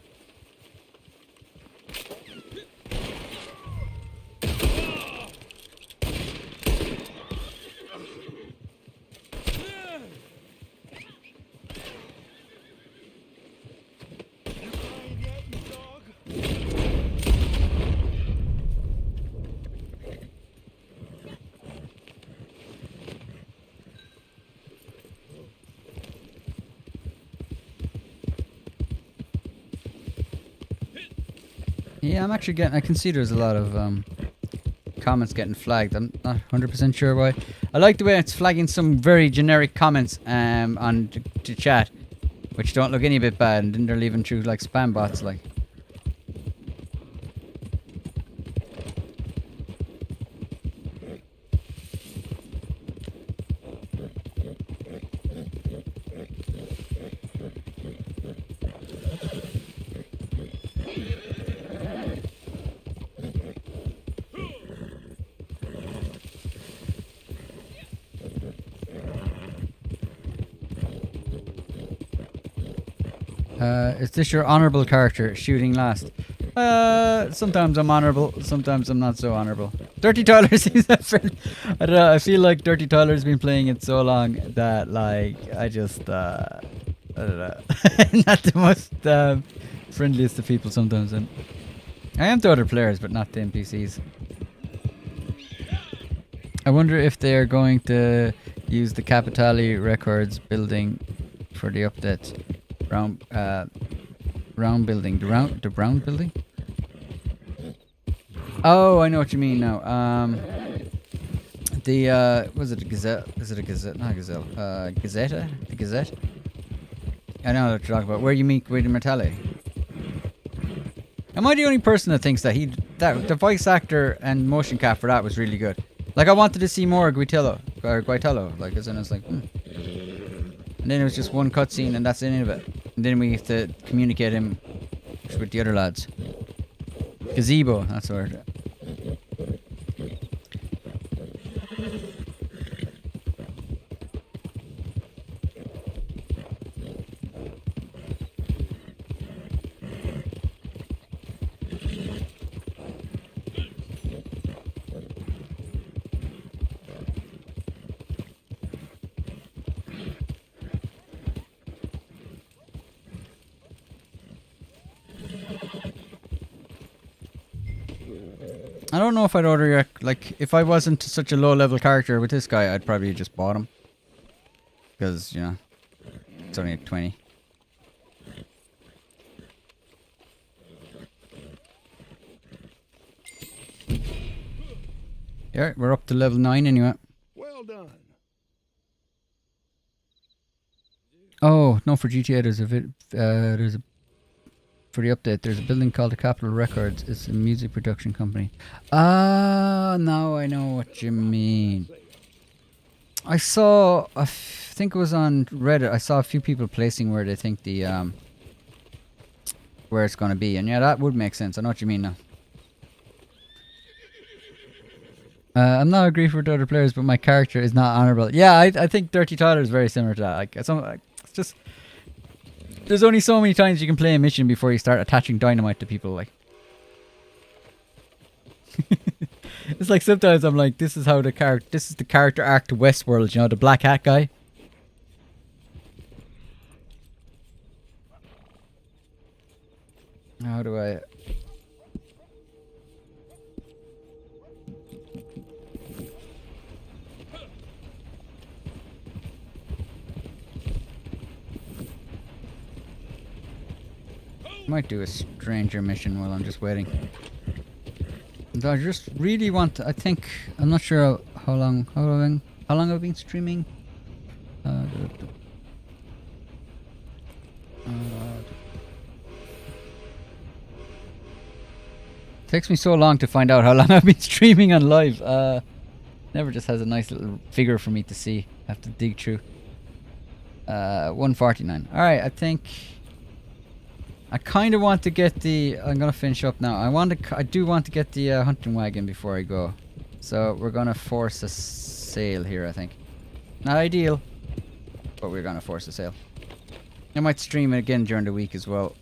S1: Yeah, I'm actually getting... I can see there's a lot of comments getting flagged. I'm not 100% sure why. I like the way it's flagging some very generic comments on to chat, which don't look any bit bad, and then they're leaving through like spam bots, like. Is this your honourable character, shooting last? Sometimes I'm honourable, sometimes I'm not so honourable. Dirty Tyler seems that friend. I don't know, I feel like Dirty Tyler's been playing it so long that, like, I just, I don't know. Not the most friendliest of people sometimes. And I am to other players, but not to NPCs. I wonder if they are going to use the Capitali Records building for the update. Round building. The brown building? Oh, I know what you mean now. Was it a Gazette? Is it a Gazette? Not a Gazelle. Gazetta? The Gazette? I know what you're talking about. Where you meet Guido Mertelli. Am I the only person that thinks that the voice actor and motion cap for that was really good? Like, I wanted to see more Guitello. Like, as in, it's like, And then it was just one cutscene and that's the end of it. And then we have to communicate him with the other lads. Gazebo, that's the word. I don't know if I'd order, like, if I wasn't such a low-level character with this guy, I'd probably just bought him. Because, you know, it's only like 20. Yeah, we're up to level 9 anyway.
S2: Well done.
S1: Oh, no, for GTA there's a for the update, there's a building called the Capitol Records. It's a music production company. Ah, now I know what you mean. I saw, I think it was on Reddit, I saw a few people placing where they think the, where it's going to be. And yeah, that would make sense. I know what you mean now. I'm not agree with other players, but my character is not honorable. Yeah, I think Dirty Tyler is very similar to that. Like, it's just... There's only so many times you can play a mission before you start attaching dynamite to people, like. It's like sometimes I'm like, this is the character arc to Westworld, you know, the black hat guy. How do I... Might do a stranger mission while I'm just waiting. And I just really want to, I think, I'm not sure how long I've been streaming. Takes me so long to find out how long I've been streaming on live. Never just has a nice little figure for me to see. I have to dig through. 149. Alright, I kind of want to get the... I'm going to finish up now. I do want to get the hunting wagon before I go. So we're going to force a sale here, I think. Not ideal, but we're going to force a sale. I might stream it again during the week as well.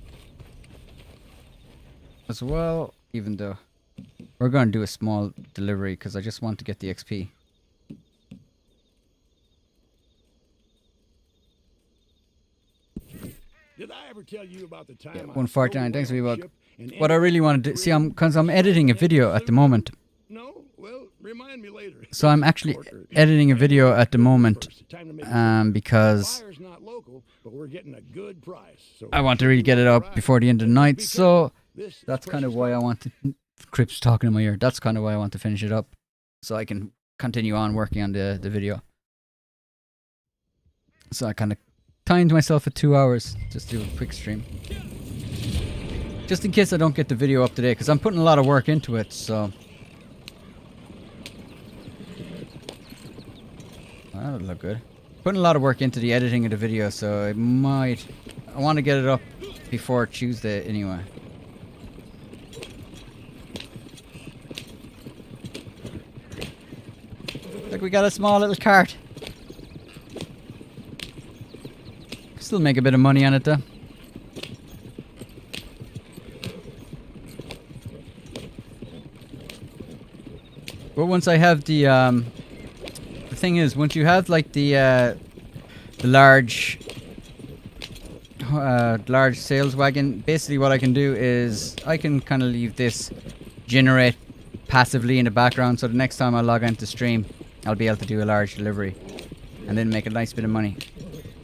S1: Even though we're going to do a small delivery because I just want to get the XP.
S2: Did I ever tell you about the time?
S1: Yeah, 149. Thanks, Vbug. What I really want to do, see, because I'm editing a video at the moment.
S2: No, well, remind me later.
S1: So I'm actually editing a video at the moment, because I want to really get it up before the end of the night. So that's kind of why I want to. Crip's talking in my ear. That's kind of why I want to finish it up, so I can continue on working on the video. So I kind of timed myself at 2 hours just to do a quick stream, just in case I don't get the video up today, because I'm putting a lot of work into it. So that'll look good. Putting a lot of work into the editing of the video, so I want to get it up before Tuesday anyway. Like, we got a small little cart. Still make a bit of money on it though. But once I have the thing is, once you have like the large sales wagon, basically what I can do is I can kind of leave this generate passively in the background, so the next time I log into stream I'll be able to do a large delivery and then make a nice bit of money.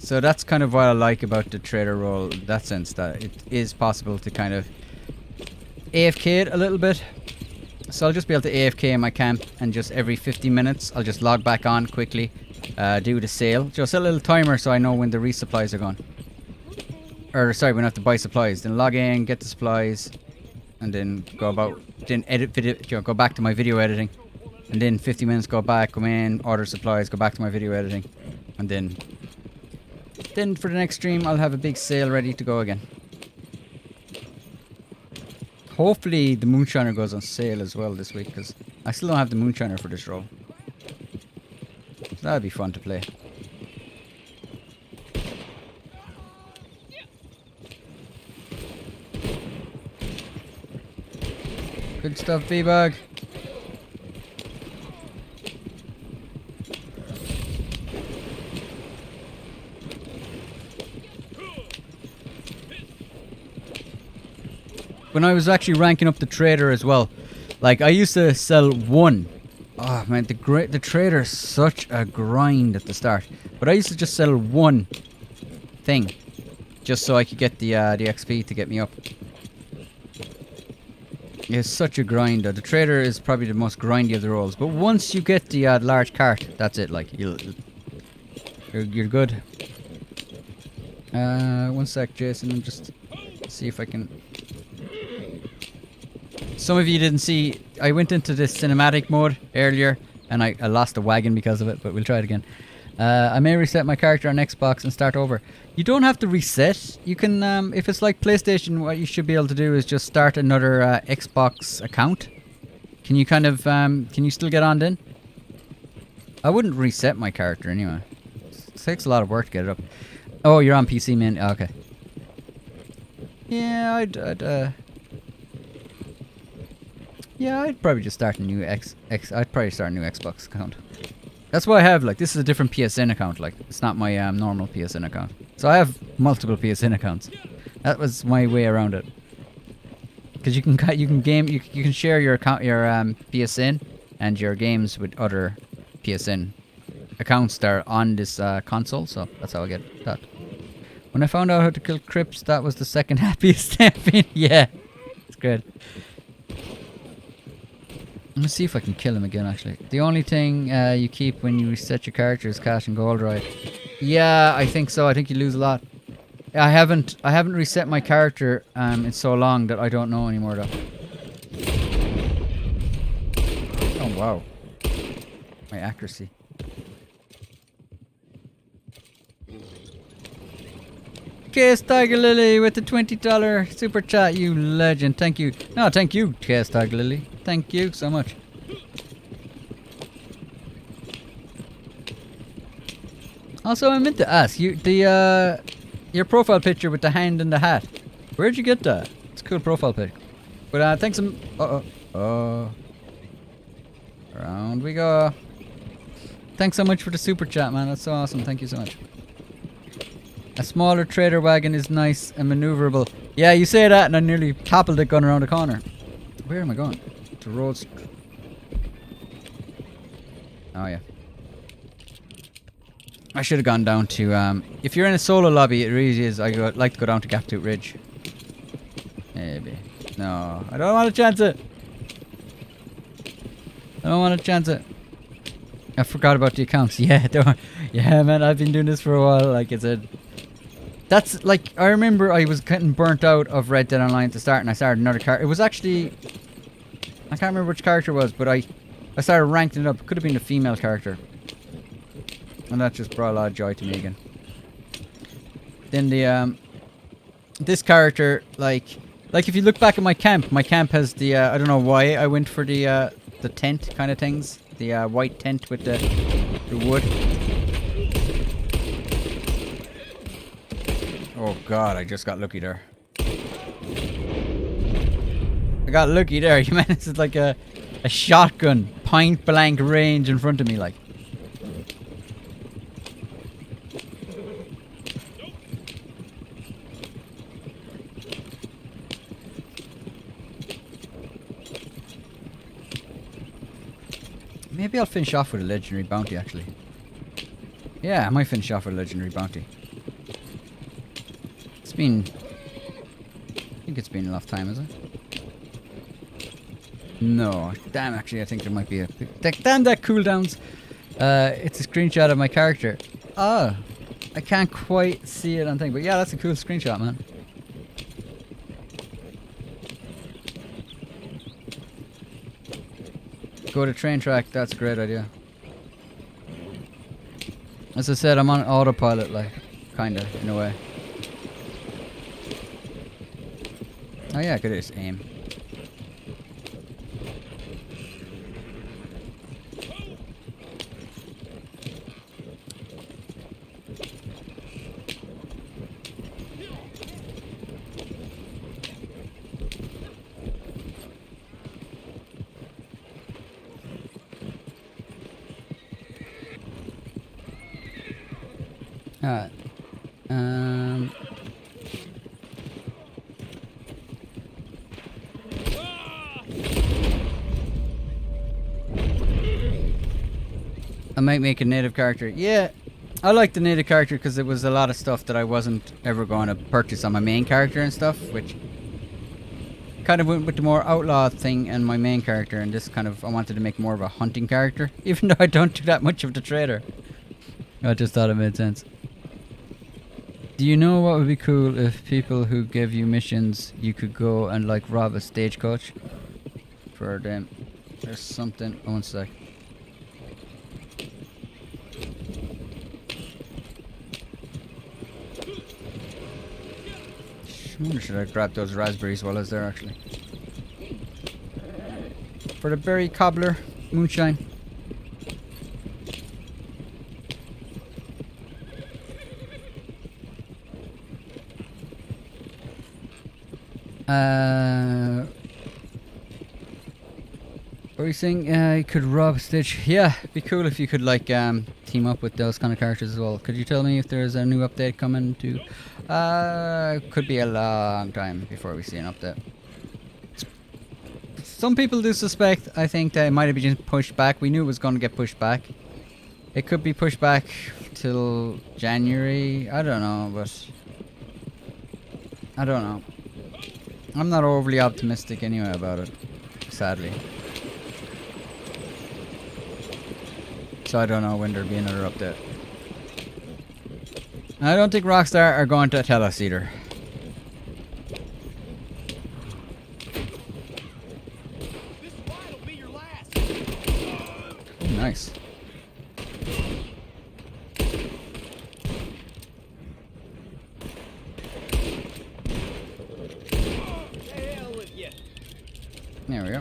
S1: So that's kind of what I like about the trader role, in that sense, that it is possible to kind of AFK it a little bit. So I'll just be able to AFK in my camp, and just every 50 minutes I'll just log back on quickly, do the sale. Just a little timer so I know when the resupplies are gone. Or sorry, when I have to buy supplies. Then log in, get the supplies, and then go about, then edit video, go back to my video editing. And then 50 minutes go back, come in, order supplies, go back to my video editing. And then for the next stream I'll have a big sale ready to go again. Hopefully the Moonshiner goes on sale as well this week, because I still don't have the Moonshiner for this role. So that'd be fun to play. Good stuff, V-Bug. When I was actually ranking up the trader as well, Like, I used to sell one. Oh, man, the trader's such a grind at the start. But I used to just sell one thing. Just so I could get the XP to get me up. It's such a grind. The trader is probably the most grindy of the roles. But once you get the large cart, that's it. Like, you're good. 1 sec, Jason. I'll just see if I can... Some of you didn't see, I went into this cinematic mode earlier, and I lost a wagon because of it, but we'll try it again. I may reset my character on Xbox and start over. You don't have to reset. You can, if it's like PlayStation, what you should be able to do is just start another Xbox account. Can you kind of, can you still get on then? I wouldn't reset my character anyway. It takes a lot of work to get it up. Oh, you're on PC, man. Oh, okay. Yeah, I'd probably just start a new I'd probably start a new Xbox account. That's what I have. Like, this is a different PSN account. Like, it's not my normal PSN account. So I have multiple PSN accounts. That was my way around it. Because you can share your account, your PSN and your games with other PSN accounts that are on this console. So that's how I get that. When I found out how to kill Crips, that was the second happiest thing. Yeah, it's good. Let me see if I can kill him again, actually. The only thing you keep when you reset your character is cash and gold, right? Yeah, I think so. I think you lose a lot. I haven't reset my character in so long that I don't know anymore, though. Oh, wow. My accuracy. KS Tiger Lily with the $20 super chat, you legend. Thank you. No, thank you, KS Tiger Lily. Thank you so much. Also, I meant to ask you your profile picture with the hand in the hat. Where'd you get that? It's a cool profile pic. But thanks. Around we go. Thanks so much for the super chat, man. That's so awesome. Thank you so much. A smaller trader wagon is nice and maneuverable. Yeah, you say that, and I nearly toppled it going around the corner. Where am I going? To roads. Oh yeah. I should have gone down to. If you're in a solo lobby, it really is. I'd like to go down to Gaptooth Ridge. Maybe. No, I don't want to chance it. I don't want to chance it. I forgot about the accounts. Yeah, yeah, man. I've been doing this for a while. Like I said. That's like, I remember I was getting burnt out of Red Dead Online to start, and I started another character. It was actually, I can't remember which character it was, but I started ranking it up. It could have been a female character. And that just brought a lot of joy to me again. Then the, this character, like if you look back at my camp has the, I don't know why I went for the tent kind of things. The white tent with the wood. Oh god, I just got lucky there. I got lucky there. You man, this is like a shotgun, point blank range in front of me, like. Maybe I'll finish off with a legendary bounty, actually. Yeah, I might finish off with a legendary bounty. I think it's been enough time, is it? No. Damn, actually, I think there might be a... Damn that cooldowns! It's a screenshot of my character. Oh! I can't quite see it on thing, but yeah, that's a cool screenshot, man. Go to train track, that's a great idea. As I said, I'm on autopilot, like, kinda, in a way. Oh yeah, I could just aim. Alright. I might make a native character. Yeah, I like the native character because it was a lot of stuff that I wasn't ever going to purchase on my main character and stuff, which kind of went with the more outlaw thing and my main character, and this kind of, I wanted to make more of a hunting character, even though I don't do that much of the trader. I just thought it made sense. Do you know what would be cool if people who give you missions, you could go and like rob a stagecoach for them? There's something. Oh, one sec. I wonder should I grab those raspberries while I was there actually. For the berry cobbler moonshine. What are you saying? You could rob a stage. Yeah, it'd be cool if you could like team up with those kind of characters as well. Could you tell me if there's a new update coming to? Could be a long time before we see an update. Some people do suspect, I think, that it might have been pushed back. We knew it was going to get pushed back. It could be pushed back till January. I don't know, but I don't know. I'm not overly optimistic anyway about it, sadly. So I don't know when there'll be another update. I don't think Rockstar are going to tell us either. Oh, nice. There we go.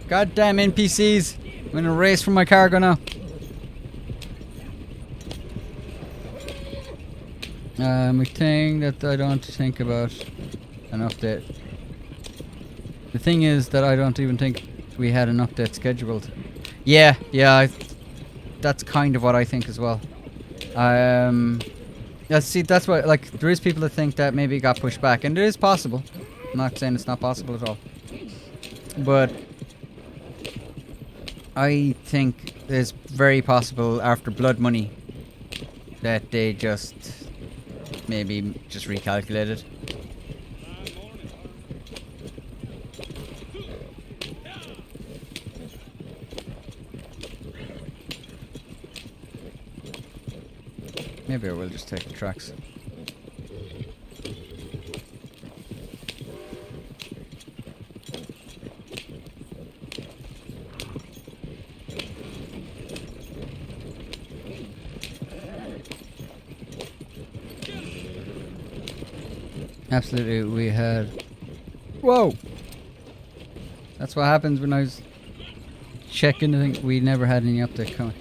S1: Goddamn NPCs! I'm gonna race for my cargo now. A thing that I don't think about an update. The thing is that I don't even think we had an update scheduled. Yeah, that's kind of what I think as well. Yeah, see, that's what, like, there is people that think that maybe it got pushed back, and it is possible. I'm not saying it's not possible at all. But I think it's very possible after Blood Money that they just maybe just recalculated. Maybe I will just take the tracks. Absolutely, we had... Whoa! That's what happens when I was checking the thing. We never had any update coming.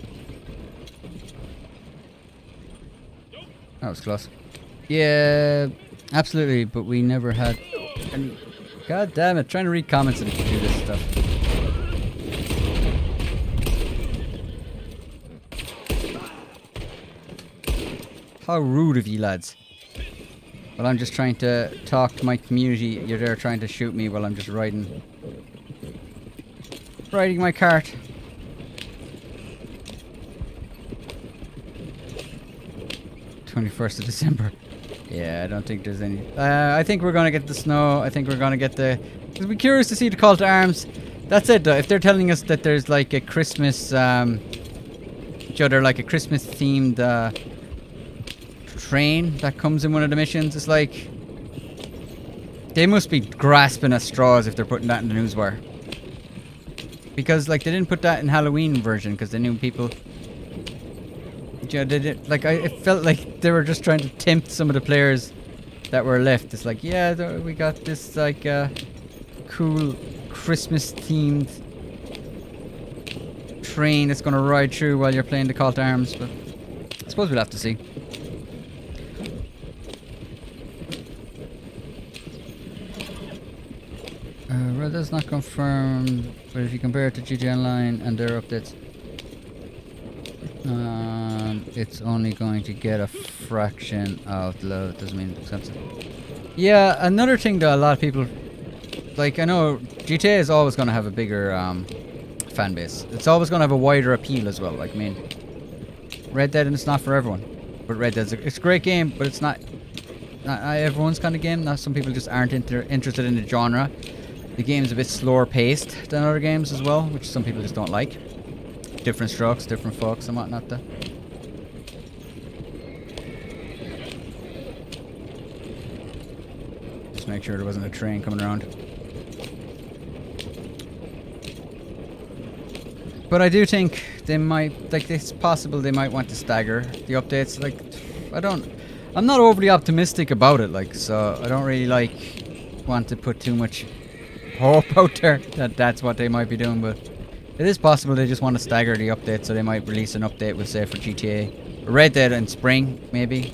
S1: That was close. Yeah, absolutely, but we never had any... God damn it, trying to read comments and do this stuff. How rude of you lads. Well, I'm just trying to talk to my community. You're there trying to shoot me while I'm just riding my cart. (21st of December). Yeah, I don't think there's any. I think we're gonna get the snow. I think we're gonna get the. I'd be curious to see the call to arms. That's it, though. If they're telling us that there's like a Christmas, they're like a Christmas themed train that comes in one of the missions, it's like they must be grasping at straws if they're putting that in the newswire. Because like they didn't put that in Halloween version because they knew people. They did, like it felt like they were just trying to tempt some of the players that were left. It's like, yeah, we got this like cool Christmas themed train that's gonna ride through while you're playing the Call to Arms, but I suppose we'll have to see. Well, that's not confirmed, but if you compare it to GTA Online and their updates, it's only going to get a fraction of the load. It doesn't mean it's expensive. Yeah, another thing that a lot of people, like, I know GTA is always going to have a bigger fan base. It's always going to have a wider appeal as well. Like, I mean, Red Dead, and it's not for everyone. But Red Dead's it's a great game, but it's not everyone's kind of game. Now, some people just aren't interested in the genre. The game's a bit slower paced than other games as well, which some people just don't like. Different strokes, different folks and whatnot though. Just make sure there wasn't a train coming around. But I do think they might, like, it's possible they might want to stagger the updates. Like, I'm not overly optimistic about it, like, so I don't really, like, want to put too much hope out there that that's what they might be doing, but it is possible they just want to stagger the updates, so they might release an update, we'll say, for GTA. Red Dead in spring, maybe.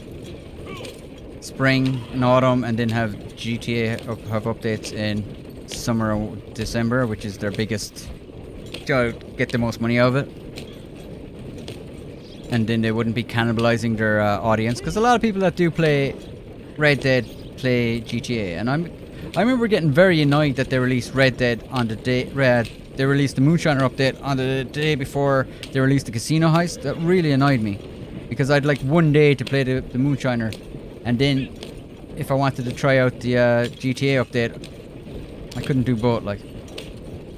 S1: Spring and autumn, and then have GTA have updates in summer or December, which is their biggest, to get the most money out of it. And then they wouldn't be cannibalizing their audience, because a lot of people that do play Red Dead play GTA, and I remember getting very annoyed that they released Red Dead on the day they released the Moonshiner update on the day before they released the Casino Heist. That really annoyed me, because I'd like one day to play the Moonshiner, and then if I wanted to try out the GTA update, I couldn't do both, like.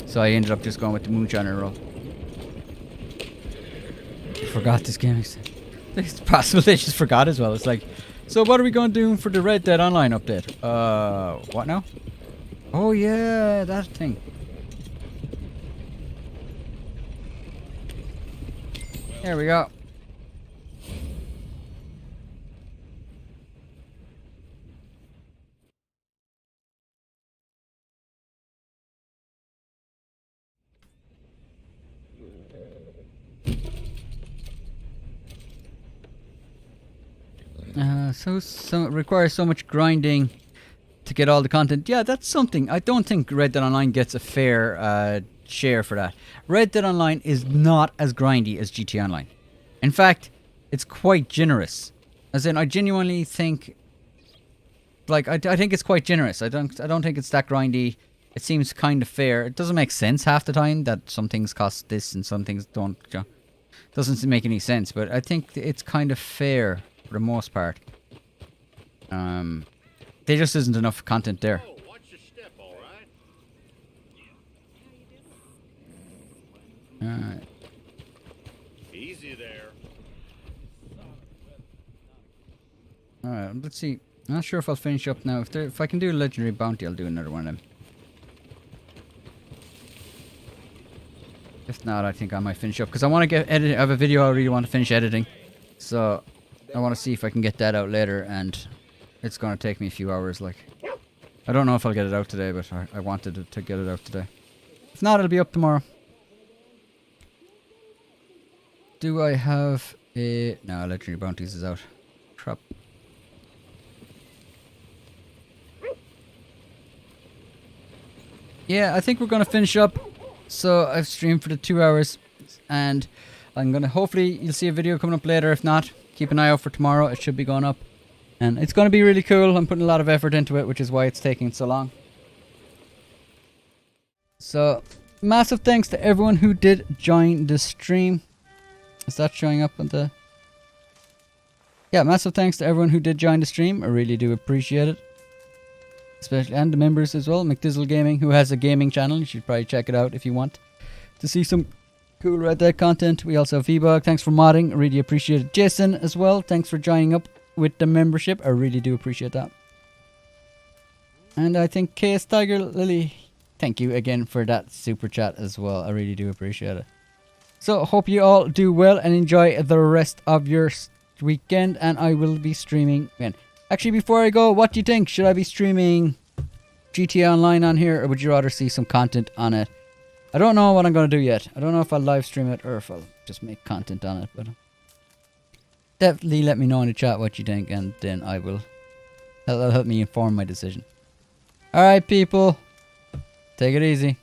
S1: So I ended up just going with the Moonshiner role. I forgot this game. It's possible they just forgot as well. It's like, so what are we going to do for the Red Dead Online update? What now? Oh yeah, that thing. There we go. So it requires so much grinding to get all the content. Yeah, that's something. I don't think Red Dead Online gets a fair share for that. Red Dead Online is not as grindy as GTA Online. In fact, it's quite generous. As in, I genuinely think, like, I think it's quite generous. I don't think it's that grindy. It seems kind of fair. It doesn't make sense half the time that some things cost this and some things don't. You know, doesn't make any sense. But I think it's kind of fair for the most part. There just isn't enough content there.
S2: Oh, watch your step, all right?
S1: Alright.
S2: Easy there.
S1: Alright, let's see. I'm not sure if I'll finish up now. If I can do a legendary bounty, I'll do another one of them. If not, I think I might finish up, because I want to get edit. I have a video I really want to finish editing, so I want to see if I can get that out later, and it's going to take me a few hours. Like, I don't know if I'll get it out today, but I wanted to get it out today. If not, it'll be up tomorrow. Do I have a... No, legendary bounties is out. Crap. Yeah, I think we're going to finish up. So I've streamed for the 2 hours, and I'm going to... Hopefully you'll see a video coming up later. If not, keep an eye out for tomorrow. It should be going up. And it's going to be really cool. I'm putting a lot of effort into it, which is why it's taking so long. So, massive thanks to everyone who did join the stream. Is that showing up on the... Yeah, massive thanks to everyone who did join the stream. I really do appreciate it. Especially, and the members as well. McDizzle Gaming, who has a gaming channel. You should probably check it out if you want to see some cool Red Dead content. We also have V-Bug. Thanks for modding. I really appreciate it. Jason as well. Thanks for joining up with the membership. I really do appreciate that. And I think KS Tiger Lily, thank you again for that super chat as well. I really do appreciate it. So hope you all do well and enjoy the rest of your weekend, and I will be streaming again. Actually, before I go, what do you think? Should I be streaming GTA Online on here, or would you rather see some content on it? I don't know what I'm going to do yet. I don't know if I'll live stream it or if I'll just make content on it, but definitely let me know in the chat what you think, and then I will... That'll help me inform my decision. Alright, people. Take it easy.